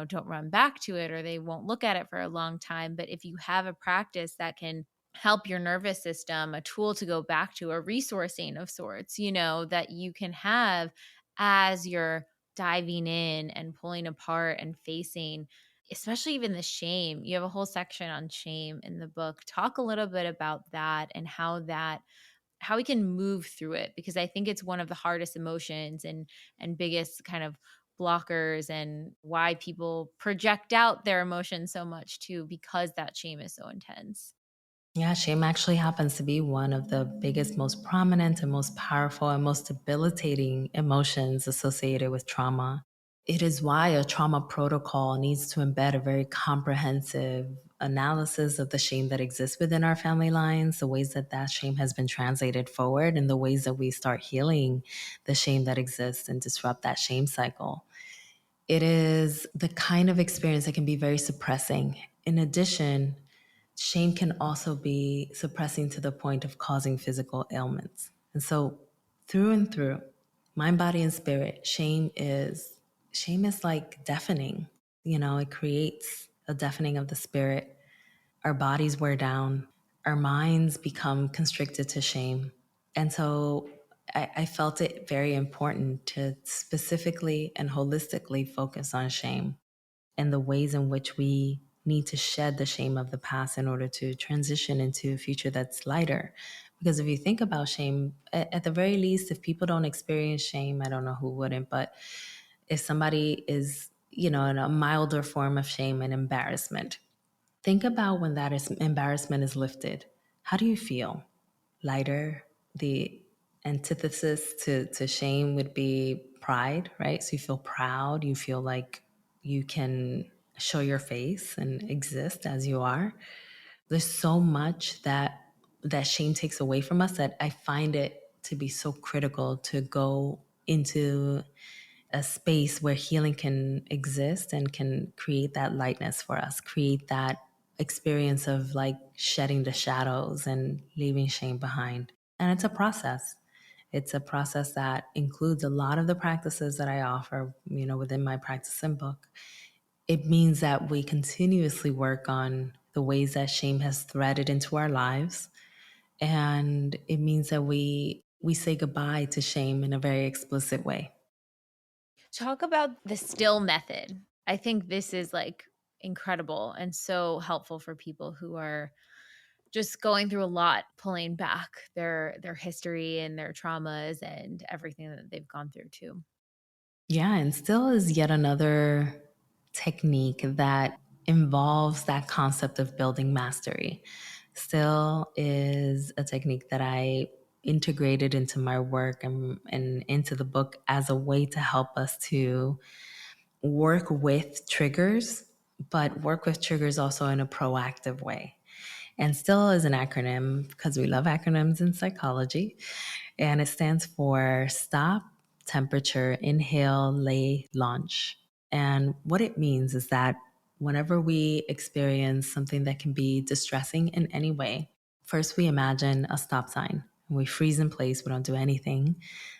don't run back to it or they won't look at it for a long time. But if you have a practice that can help your nervous system, a tool to go back to, a resourcing of sorts, that you can have as you're diving in and pulling apart and facing, especially even the shame. You have a whole section on shame in the book. Talk a little bit about that and how we can move through it, because I think it's one of the hardest emotions and biggest kind of blockers, and why people project out their emotions so much too, because that shame is so intense. Yeah, shame actually happens to be one of the biggest, most prominent, and most powerful and most debilitating emotions associated with trauma. It is why a trauma protocol needs to embed a very comprehensive analysis of the shame that exists within our family lines, the ways that that shame has been translated forward, and the ways that we start healing the shame that exists and disrupt that shame cycle. It is the kind of experience that can be very suppressing. In addition, shame can also be suppressing to the point of causing physical ailments. And so, through and through, mind, body, and spirit, shame is like deafening. It creates a deafening of the spirit. Our bodies wear down, our minds become constricted to shame. And so I felt it very important to specifically and holistically focus on shame and the ways in which we need to shed the shame of the past in order to transition into a future that's lighter. Because if you think about shame, at the very least, if people don't experience shame, I don't know who wouldn't, but if somebody is, in a milder form of shame and embarrassment, think about when embarrassment is lifted. How do you feel? Lighter? The antithesis to shame would be pride, right? So you feel proud, you feel like you can show your face and exist as you are. There's so much that shame takes away from us that I find it to be so critical to go into a space where healing can exist and can create that lightness for us, create that experience of like shedding the shadows and leaving shame behind. And it's a process. It's a process that includes a lot of the practices that I offer, within my practice and book. It means that we continuously work on the ways that shame has threaded into our lives. And it means that we say goodbye to shame in a very explicit way. Talk about the still method. I think this is like incredible and so helpful for people who are just going through a lot, pulling back their history and their traumas and everything that they've gone through too. Yeah, and still is yet another technique that involves that concept of building mastery. Still is a technique that I integrated into my work and into the book as a way to help us to work with triggers, but work with triggers also in a proactive way. And still is an acronym because we love acronyms in psychology. And it stands for stop, temperature, inhale, lay, launch. And what it means is that whenever we experience something that can be distressing in any way, first we imagine a stop sign. We freeze in place, we don't do anything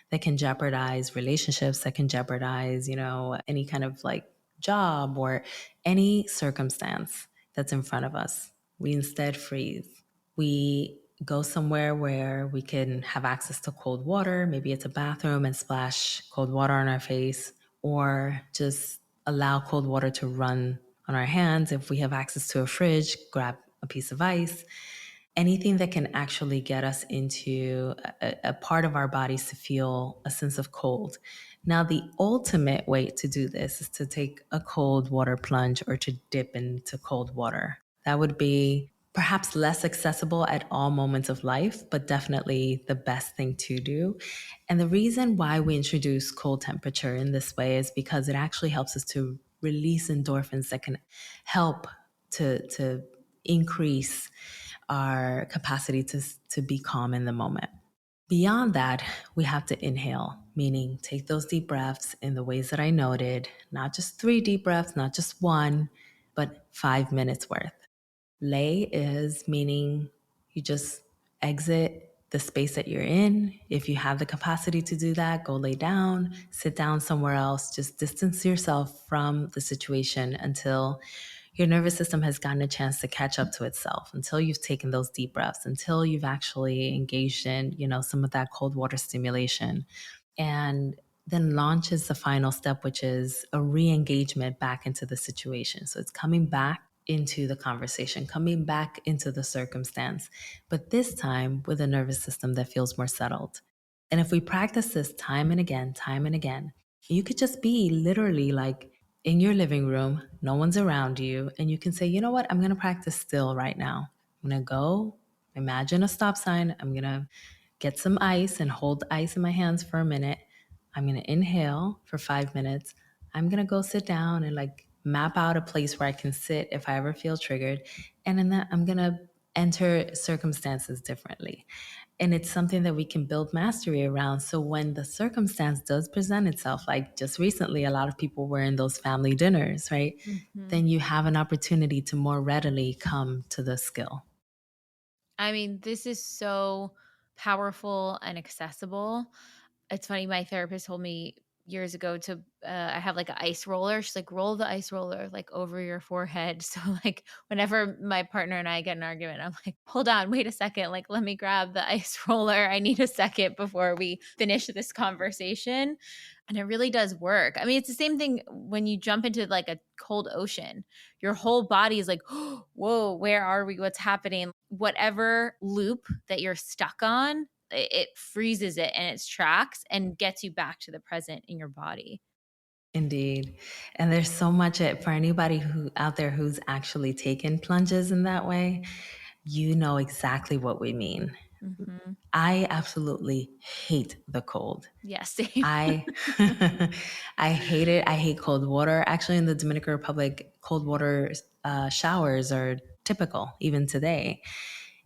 that can jeopardize relationships, that can jeopardize, any kind of like job or any circumstance that's in front of us. We instead freeze. We go somewhere where we can have access to cold water. Maybe it's a bathroom and splash cold water on our face, or just allow cold water to run on our hands. If we have access to a fridge, grab a piece of ice. Anything that can actually get us into a part of our bodies to feel a sense of cold. Now, the ultimate way to do this is to take a cold water plunge or to dip into cold water. That would be perhaps less accessible at all moments of life, but definitely the best thing to do. And the reason why we introduce cold temperature in this way is because it actually helps us to release endorphins that can help to increase our capacity to be calm in the moment. Beyond that, we have to inhale, meaning take those deep breaths in the ways that I noted, not just 3 deep breaths, not just one, but 5 minutes worth. Lay is meaning you just exit the space that you're in. If you have the capacity to do that, go lay down, sit down somewhere else, just distance yourself from the situation until your nervous system has gotten a chance to catch up to itself, until you've taken those deep breaths, until you've actually engaged in, some of that cold water stimulation. And then launch is the final step, which is a re-engagement back into the situation. So it's coming back into the conversation, coming back into the circumstance, but this time with a nervous system that feels more settled. And if we practice this time and again, you could just be literally like in your living room, no one's around you, and you can say, you know what, I'm going to practice still right now. I'm going to go imagine a stop sign. I'm going to get some ice and hold ice in my hands for a minute. I'm going to inhale for 5 minutes. I'm going to go sit down and like map out a place where I can sit if I ever feel triggered. And then that I'm going to enter circumstances differently. And it's something that we can build mastery around. So when the circumstance does present itself, like just recently, a lot of people were in those family dinners, right? Mm-hmm. Then you have an opportunity to more readily come to the skill. I mean, this is so powerful and accessible. It's funny, my therapist told me years ago to I have like an ice roller. She's like, roll the ice roller like over your forehead. So like whenever my partner and I get in an argument, I'm like, hold on, wait a second. Like, let me grab the ice roller. I need a second before we finish this conversation. And it really does work. I mean, it's the same thing when you jump into like a cold ocean. Your whole body is like, whoa, where are we? What's happening? Whatever loop that you're stuck on, it freezes it in its tracks and gets you back to the present in your body. Indeed. And there's so much for anybody who out there who's actually taken plunges in that way, you know exactly what we mean. Mm-hmm. I absolutely hate the cold. Yeah, same. I I hate it. I hate cold water. Actually, in the Dominican Republic, cold water showers are typical even today.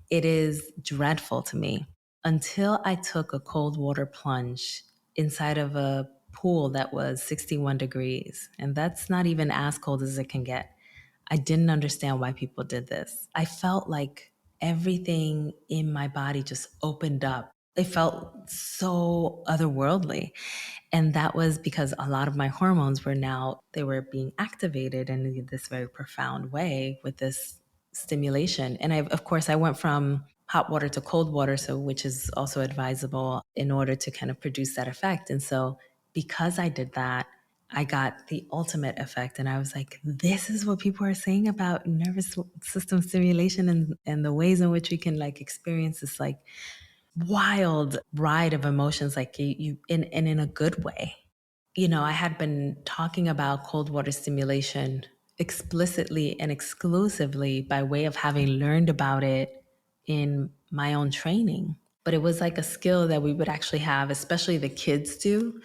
It is dreadful to me until I took a cold water plunge inside of a pool that was 61 degrees. And that's not even as cold as it can get. I didn't understand why people did this. I felt like everything in my body just opened up. it felt so otherworldly. And that was because a lot of my hormones they were being activated in this very profound way with this stimulation. And of course, I went from hot water to cold water, so which is also advisable in order to kind of produce that effect. And so because I did that, I got the ultimate effect. And I was like, this is what people are saying about nervous system stimulation and the ways in which we can like experience this like wild ride of emotions, like you in a good way. I had been talking about cold water stimulation explicitly and exclusively by way of having learned about it in my own training. But it was like a skill that we would actually have, especially the kids do,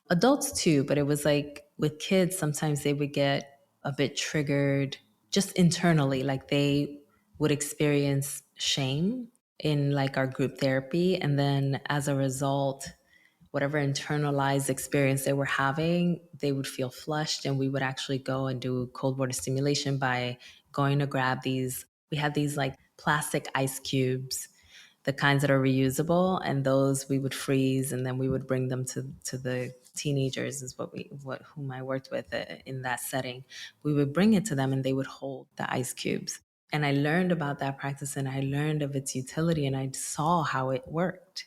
adults too. But it was like with kids, sometimes they would get a bit triggered just internally, like they would experience shame in like our group therapy. And then as a result, whatever internalized experience they were having, they would feel flushed. And we would actually go and do cold water stimulation by going to grab we had these like plastic ice cubes, the kinds that are reusable, and those we would freeze and then we would bring them to the teenagers is whom I worked with in that setting. We would bring it to them and they would hold the ice cubes. And I learned about that practice and I learned of its utility and I saw how it worked.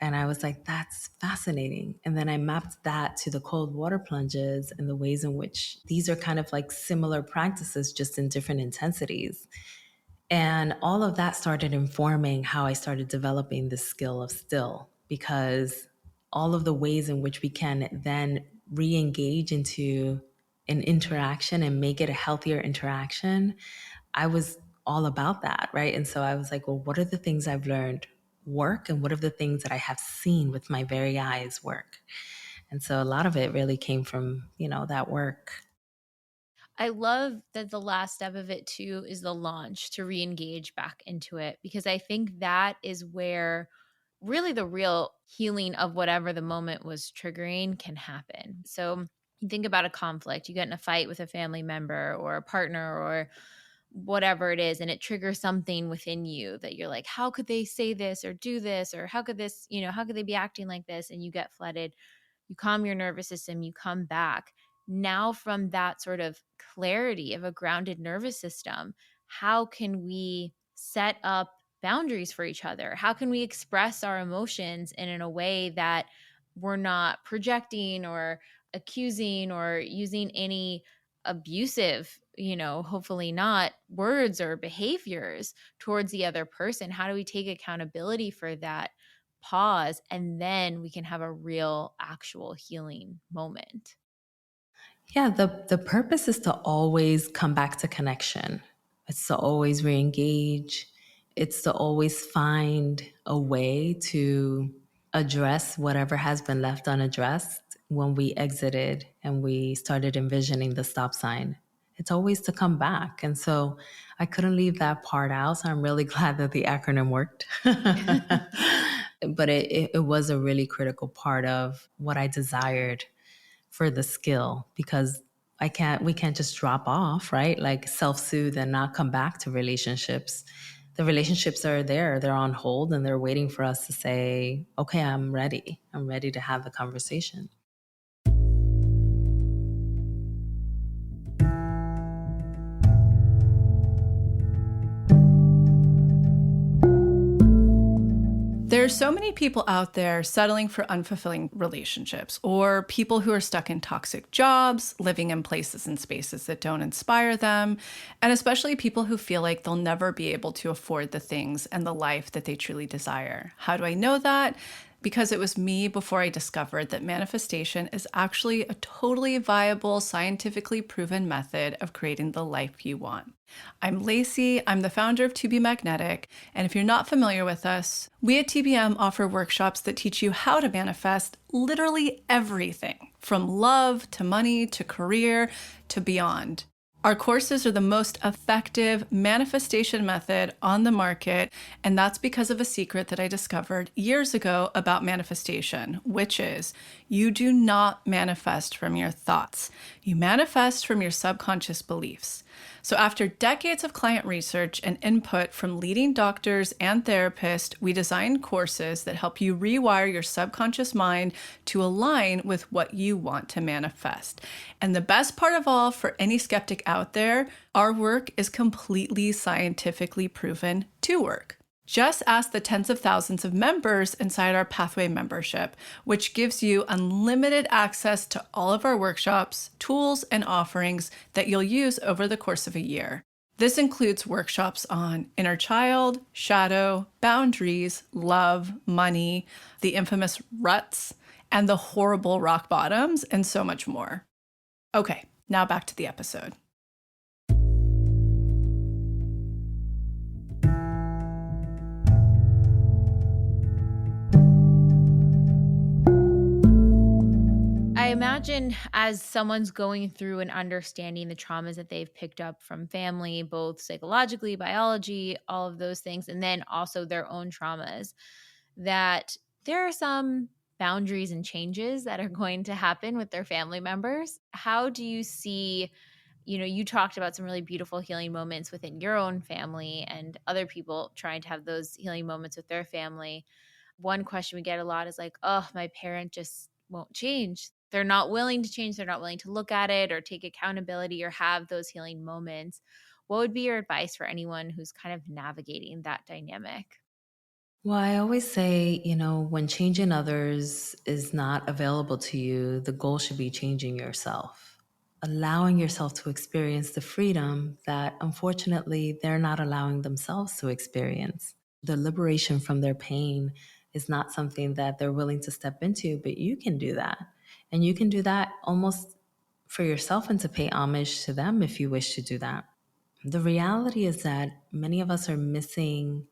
And I was like, that's fascinating. And then I mapped that to the cold water plunges and the ways in which these are kind of like similar practices, just in different intensities. And all of that started informing how I started developing the skill of still, because all of the ways in which we can then re-engage into an interaction and make it a healthier interaction, I was all about that, right? And so I was like, well, what are the things I've learned work and what are the things that I have seen with my very eyes work? And so a lot of it really came from, that work. I love that the last step of it too is the launch, to re-engage back into it, because I think that is where really the real healing of whatever the moment was triggering can happen. So you think about a conflict, you get in a fight with a family member or a partner or whatever it is, and it triggers something within you that you're like, how could they say this or do this? Or how could this, how could they be acting like this? And you get flooded. You calm your nervous system, you come back. Now, from that sort of clarity of a grounded nervous system, how can we set up boundaries for each other? How can we express our emotions in a way that we're not projecting or accusing or using any abusive, hopefully not, words or behaviors towards the other person? How do we take accountability for that? Pause, and then we can have a real actual healing moment. Yeah, the purpose is to always come back to connection. It's to always re-engage. It's to always find a way to address whatever has been left unaddressed when we exited and we started envisioning the stop sign. It's always to come back. And so I couldn't leave that part out. So I'm really glad that the acronym worked. But it was a really critical part of what I desired for the skill, because we can't just drop off, right? Like self-soothe and not come back to relationships. The relationships are there, they're on hold and they're waiting for us to say, okay, I'm ready to have the conversation. There's so many people out there settling for unfulfilling relationships, or people who are stuck in toxic jobs, living in places and spaces that don't inspire them, and especially people who feel like they'll never be able to afford the things and the life that they truly desire. How do I know that? Because it was me before I discovered that manifestation is actually a totally viable, scientifically proven method of creating the life you want. I'm Lacey, I'm the founder of To Be Magnetic, and if you're not familiar with us, we at TBM offer workshops that teach you how to manifest literally everything, from love to money to career to beyond. Our courses are the most effective manifestation method on the market, and that's because of a secret that I discovered years ago about manifestation, which is you do not manifest from your thoughts. You manifest from your subconscious beliefs. So after decades of client research and input from leading doctors and therapists, we designed courses that help you rewire your subconscious mind to align with what you want to manifest. And the best part of all, for any skeptic out there, our work is completely scientifically proven to work. Just ask the tens of thousands of members inside our Pathway membership, which gives you unlimited access to all of our workshops, tools, and offerings that you'll use over the course of a year. This includes workshops on inner child, shadow, boundaries, love, money, the infamous ruts, and the horrible rock bottoms, and so much more. Okay, now back to the episode. I imagine as someone's going through and understanding the traumas that they've picked up from family, both psychologically, biology, all of those things, and then also their own traumas, that there are some boundaries and changes that are going to happen with their family members. How do you see, you talked about some really beautiful healing moments within your own family and other people trying to have those healing moments with their family. One question we get a lot is like, oh, my parent just won't change. They're not willing to change. They're not willing to look at it or take accountability or have those healing moments. What would be your advice for anyone who's kind of navigating that dynamic? Well, I always say, when changing others is not available to you, the goal should be changing yourself, allowing yourself to experience the freedom that unfortunately they're not allowing themselves to experience. The liberation from their pain is not something that they're willing to step into, but you can do that. And you can do that almost for yourself and to pay homage to them if you wish to do that. The reality is that many of us are missing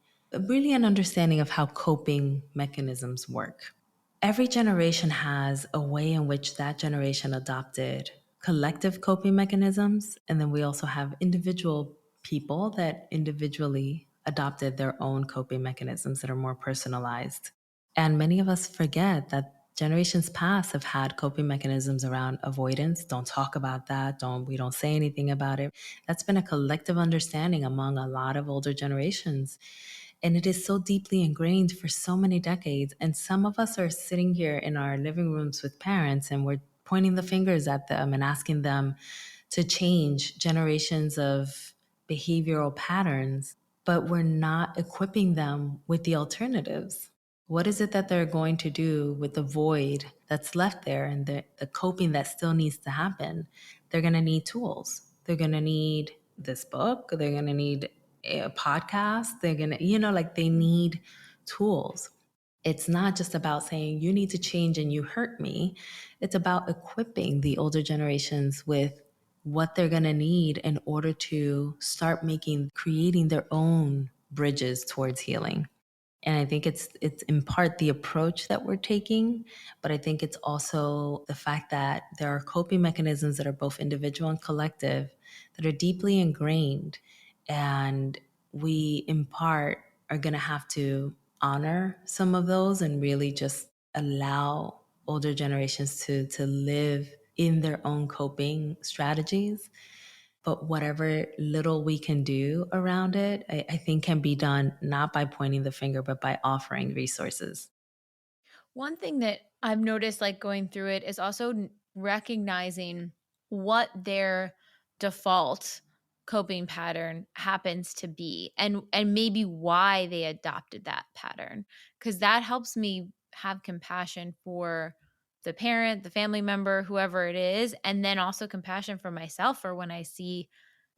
really an understanding of how coping mechanisms work. Every generation has a way in which that generation adopted collective coping mechanisms. And then we also have individual people that individually adopted their own coping mechanisms that are more personalized. And many of us forget that generations past have had coping mechanisms around avoidance. Don't talk about that. We don't say anything about it. That's been a collective understanding among a lot of older generations. And it is so deeply ingrained for so many decades. And some of us are sitting here in our living rooms with parents and we're pointing the fingers at them and asking them to change generations of behavioral patterns, but we're not equipping them with the alternatives. What is it that they're going to do with the void that's left there and the coping that still needs to happen? They're going to need tools. They're going to need this book. They're going to need a podcast. They're going to, they need tools. It's not just about saying you need to change and you hurt me. It's about equipping the older generations with what they're going to need in order to start creating their own bridges towards healing. And I think it's in part the approach that we're taking, but I think it's also the fact that there are coping mechanisms that are both individual and collective that are deeply ingrained. And we, in part, are going to have to honor some of those and really just allow older generations to live in their own coping strategies. But whatever little we can do around it, I think can be done not by pointing the finger, but by offering resources. One thing that I've noticed, like going through it, is also recognizing what their default coping pattern happens to be and maybe why they adopted that pattern, because that helps me have compassion for the parent, the family member, whoever it is, and then also compassion for myself for when I see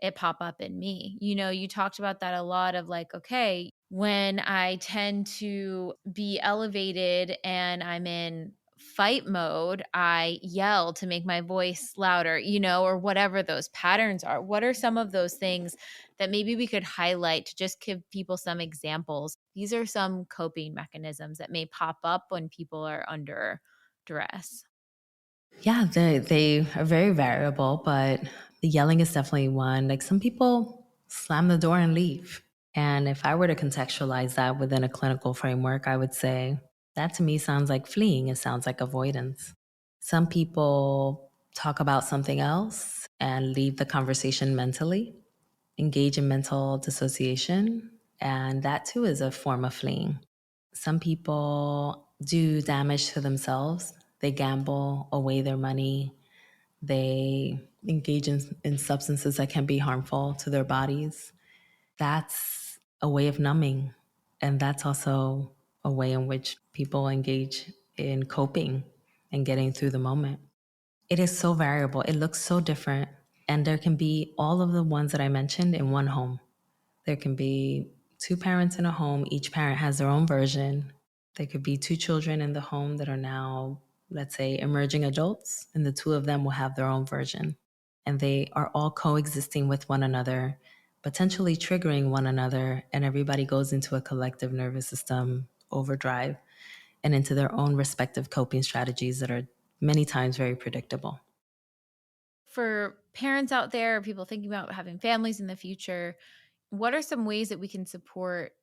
it pop up in me. You talked about that a lot of like, okay, when I tend to be elevated and I'm in fight mode, I yell to make my voice louder, or whatever those patterns are. What are some of those things that maybe we could highlight to just give people some examples? These are some coping mechanisms that may pop up when people are under duress. Yeah, they are very variable, but the yelling is definitely one. Like some people slam the door and leave. And if I were to contextualize that within a clinical framework, I would say that to me sounds like fleeing. It sounds like avoidance. Some people talk about something else and leave the conversation mentally, engage in mental dissociation. And that too is a form of fleeing. Some people do damage to themselves. They gamble away their money. They engage in substances that can be harmful to their bodies. That's a way of numbing. And that's also a way in which people engage in coping and getting through the moment. It is so variable. It looks so different. And there can be all of the ones that I mentioned in one home. There can be two parents in a home. Each parent has their own version. There could be two children in the home that are now, let's say, emerging adults, and the two of them will have their own version. And they are all coexisting with one another, potentially triggering one another, and everybody goes into a collective nervous system overdrive and into their own respective coping strategies that are many times very predictable. For parents out there, people thinking about having families in the future, what are some ways that we can support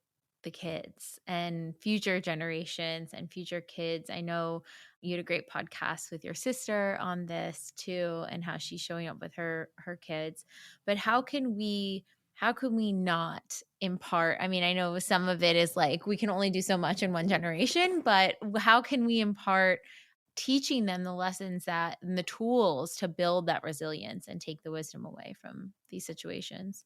the kids and future generations and future kids? I know you had a great podcast with your sister on this too, and how she's showing up with her kids. But how can we not impart? I mean, I know some of it is like we can only do so much in one generation, but how can we impart teaching them the lessons that and the tools to build that resilience and take the wisdom away from these situations?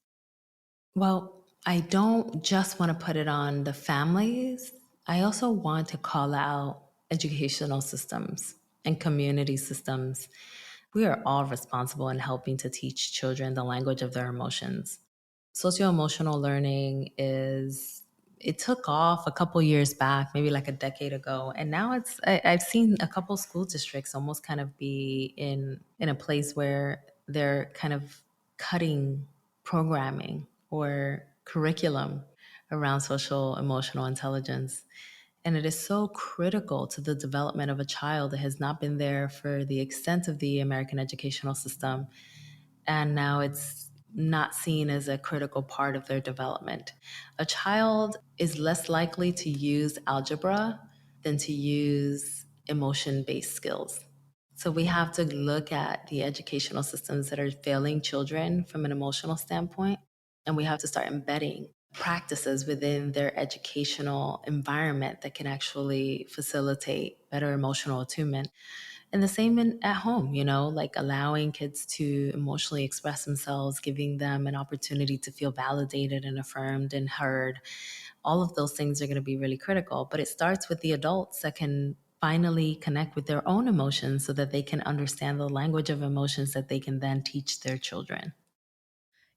Well, I don't just want to put it on the families. I also want to call out educational systems and community systems. We are all responsible in helping to teach children the language of their emotions. Socio-emotional learning it took off a couple years back, maybe like a decade ago. And now I've seen a couple school districts almost kind of be in a place where they're kind of cutting programming or curriculum around social emotional intelligence. And it is so critical to the development of a child that has not been there for the extent of the American educational system. And now it's not seen as a critical part of their development. A child is less likely to use algebra than to use emotion based skills. So we have to look at the educational systems that are failing children from an emotional standpoint, and we have to start embedding practices within their educational environment that can actually facilitate better emotional attunement. And the same at home, like allowing kids to emotionally express themselves, giving them an opportunity to feel validated and affirmed and heard. All of those things are going to be really critical. But it starts with the adults that can finally connect with their own emotions so that they can understand the language of emotions that they can then teach their children.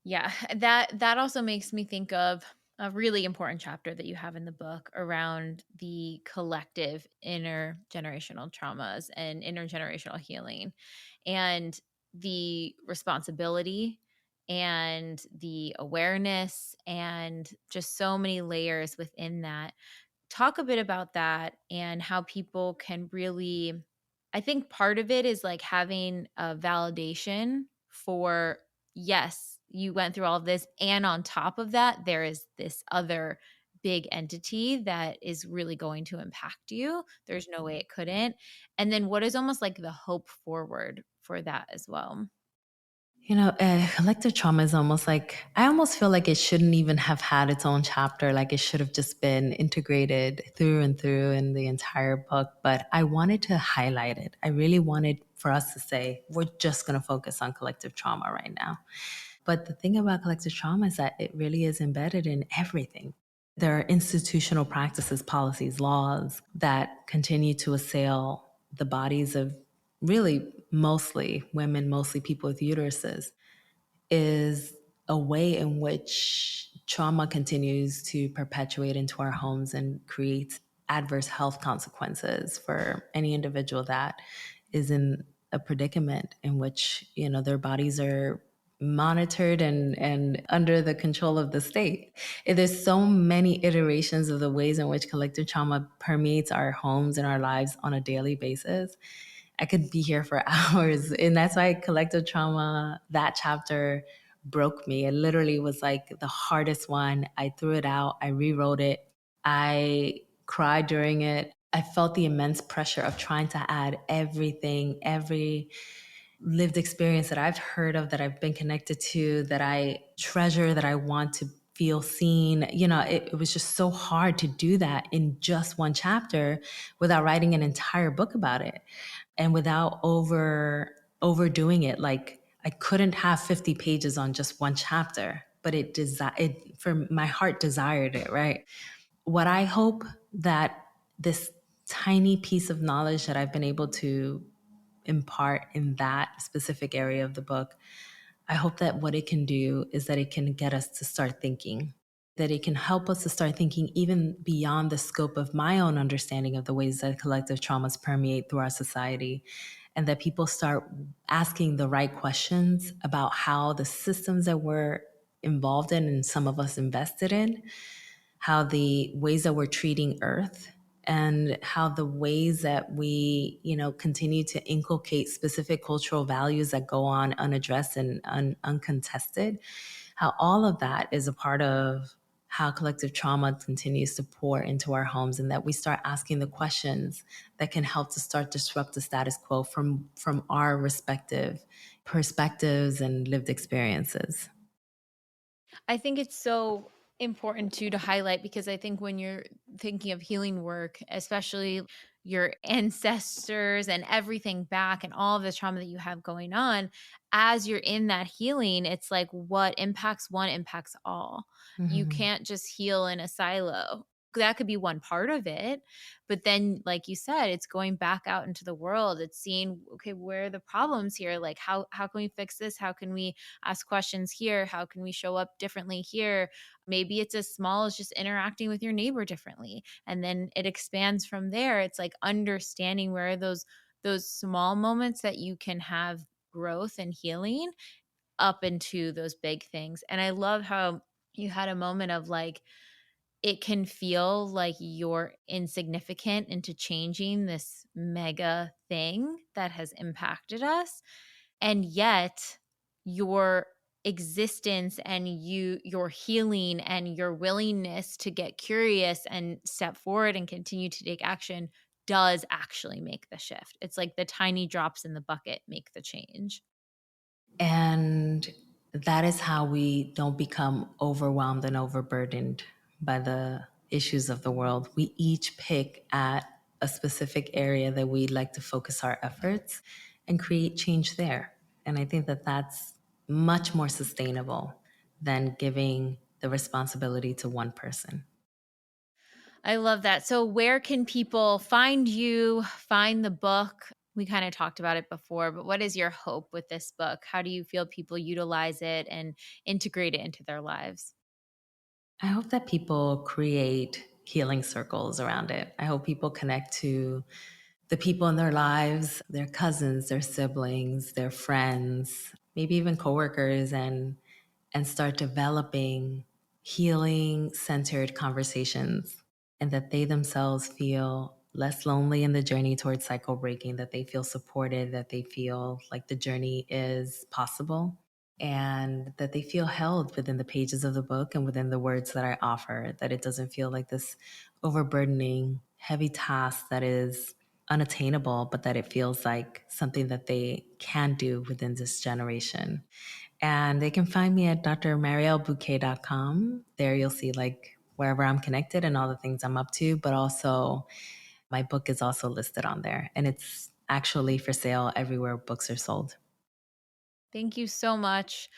Yeah, that also makes me think of a really important chapter that you have in the book around the collective intergenerational traumas and intergenerational healing and the responsibility and the awareness and just so many layers within that. Talk a bit about that and how people can really, I think part of it is like having a validation for, yes, you went through all of this. And on top of that, there is this other big entity that is really going to impact you. There's no way it couldn't. And then what is almost like the hope forward for that as well? Collective trauma is almost like, I almost feel like it shouldn't even have had its own chapter. Like it should have just been integrated through and through in the entire book. But I wanted to highlight it. I really wanted for us to say, we're just going to focus on collective trauma right now. But the thing about collective trauma is that it really is embedded in everything. There are institutional practices, policies, laws that continue to assail the bodies of really mostly women, mostly people with uteruses, is a way in which trauma continues to perpetuate into our homes and creates adverse health consequences for any individual that is in a predicament in which, their bodies are monitored and under the control of the state. There's so many iterations of the ways in which collective trauma permeates our homes and our lives on a daily basis. I could be here for hours. And that's why collective trauma, that chapter broke me. It literally was like the hardest one. I threw it out. I rewrote it. I cried during it. I felt the immense pressure of trying to add everything, every lived experience that I've heard of, that I've been connected to, that I treasure, that I want to feel seen. It was just so hard to do that in just one chapter without writing an entire book about it and without overdoing it. Like, I couldn't have 50 pages on just one chapter, but for my heart desired it, right? What I hope that this tiny piece of knowledge that I've been able to impart in that specific area of the book, I hope that what it can do is that it can get us to start thinking, that it can help us to start thinking even beyond the scope of my own understanding of the ways that collective traumas permeate through our society, and that people start asking the right questions about how the systems that we're involved in and some of us invested in, how the ways that we're treating Earth, and how the ways that we, continue to inculcate specific cultural values that go on unaddressed and uncontested, how all of that is a part of how collective trauma continues to pour into our homes, and that we start asking the questions that can help to start disrupt the status quo from our respective perspectives and lived experiences. I think it's so important to highlight, because I think when you're thinking of healing work, especially your ancestors and everything back and all of the trauma that you have going on, as you're in that healing, it's like what impacts one impacts all. You can't just heal in a silo. That could be one part of it. But then, like you said, it's going back out into the world. It's seeing, okay, where are the problems here? Like, how can we fix this? How can we ask questions here? How can we show up differently here? Maybe it's as small as just interacting with your neighbor differently. And then it expands from there. It's like understanding where are those small moments that you can have growth and healing up into those big things. And I love how you had a moment of like, it can feel like you're insignificant into changing this mega thing that has impacted us. And yet your existence and your healing and your willingness to get curious and step forward and continue to take action does actually make the shift. It's like the tiny drops in the bucket make the change. And that is how we don't become overwhelmed and overburdened by the issues of the world. We each pick at a specific area that we'd like to focus our efforts and create change there. And I think that that's much more sustainable than giving the responsibility to one person. I love that. So where can people find you, find the book? We kind of talked about it before, but what is your hope with this book? How do you feel people utilize it and integrate it into their lives? I hope that people create healing circles around it. I hope people connect to the people in their lives, their cousins, their siblings, their friends, maybe even coworkers, and start developing healing centered conversations, and that they themselves feel less lonely in the journey towards cycle breaking, that they feel supported, that they feel like the journey is possible, and that they feel held within the pages of the book and within the words that I offer, that it doesn't feel like this overburdening, heavy task that is unattainable, but that it feels like something that they can do within this generation. And they can find me at drmarielbouquet.com. There you'll see like wherever I'm connected and all the things I'm up to, but also my book is also listed on there, and it's actually for sale everywhere books are sold. Thank you so much,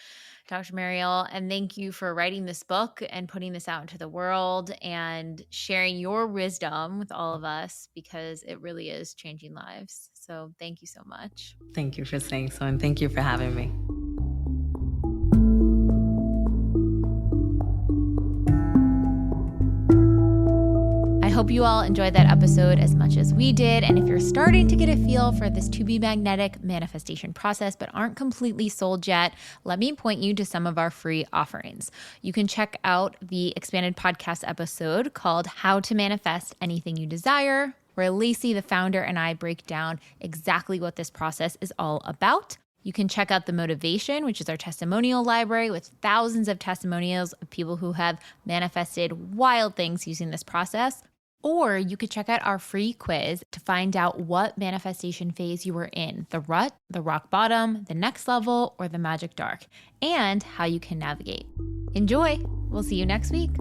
Dr. Mariel. And thank you for writing this book and putting this out into the world and sharing your wisdom with all of us, because it really is changing lives. So thank you so much. Thank you for saying so, and thank you for having me. I hope you all enjoyed that episode as much as we did. And if you're starting to get a feel for this To Be Magnetic manifestation process but aren't completely sold yet, let me point you to some of our free offerings. You can check out the expanded podcast episode called How to Manifest Anything You Desire, where Lacey, the founder, and I break down exactly what this process is all about. You can check out The Motivation, which is our testimonial library with thousands of testimonials of people who have manifested wild things using this process. Or you could check out our free quiz to find out what manifestation phase you were in, the rut, the rock bottom, the next level, or the magic dark, and how you can navigate. Enjoy! We'll see you next week.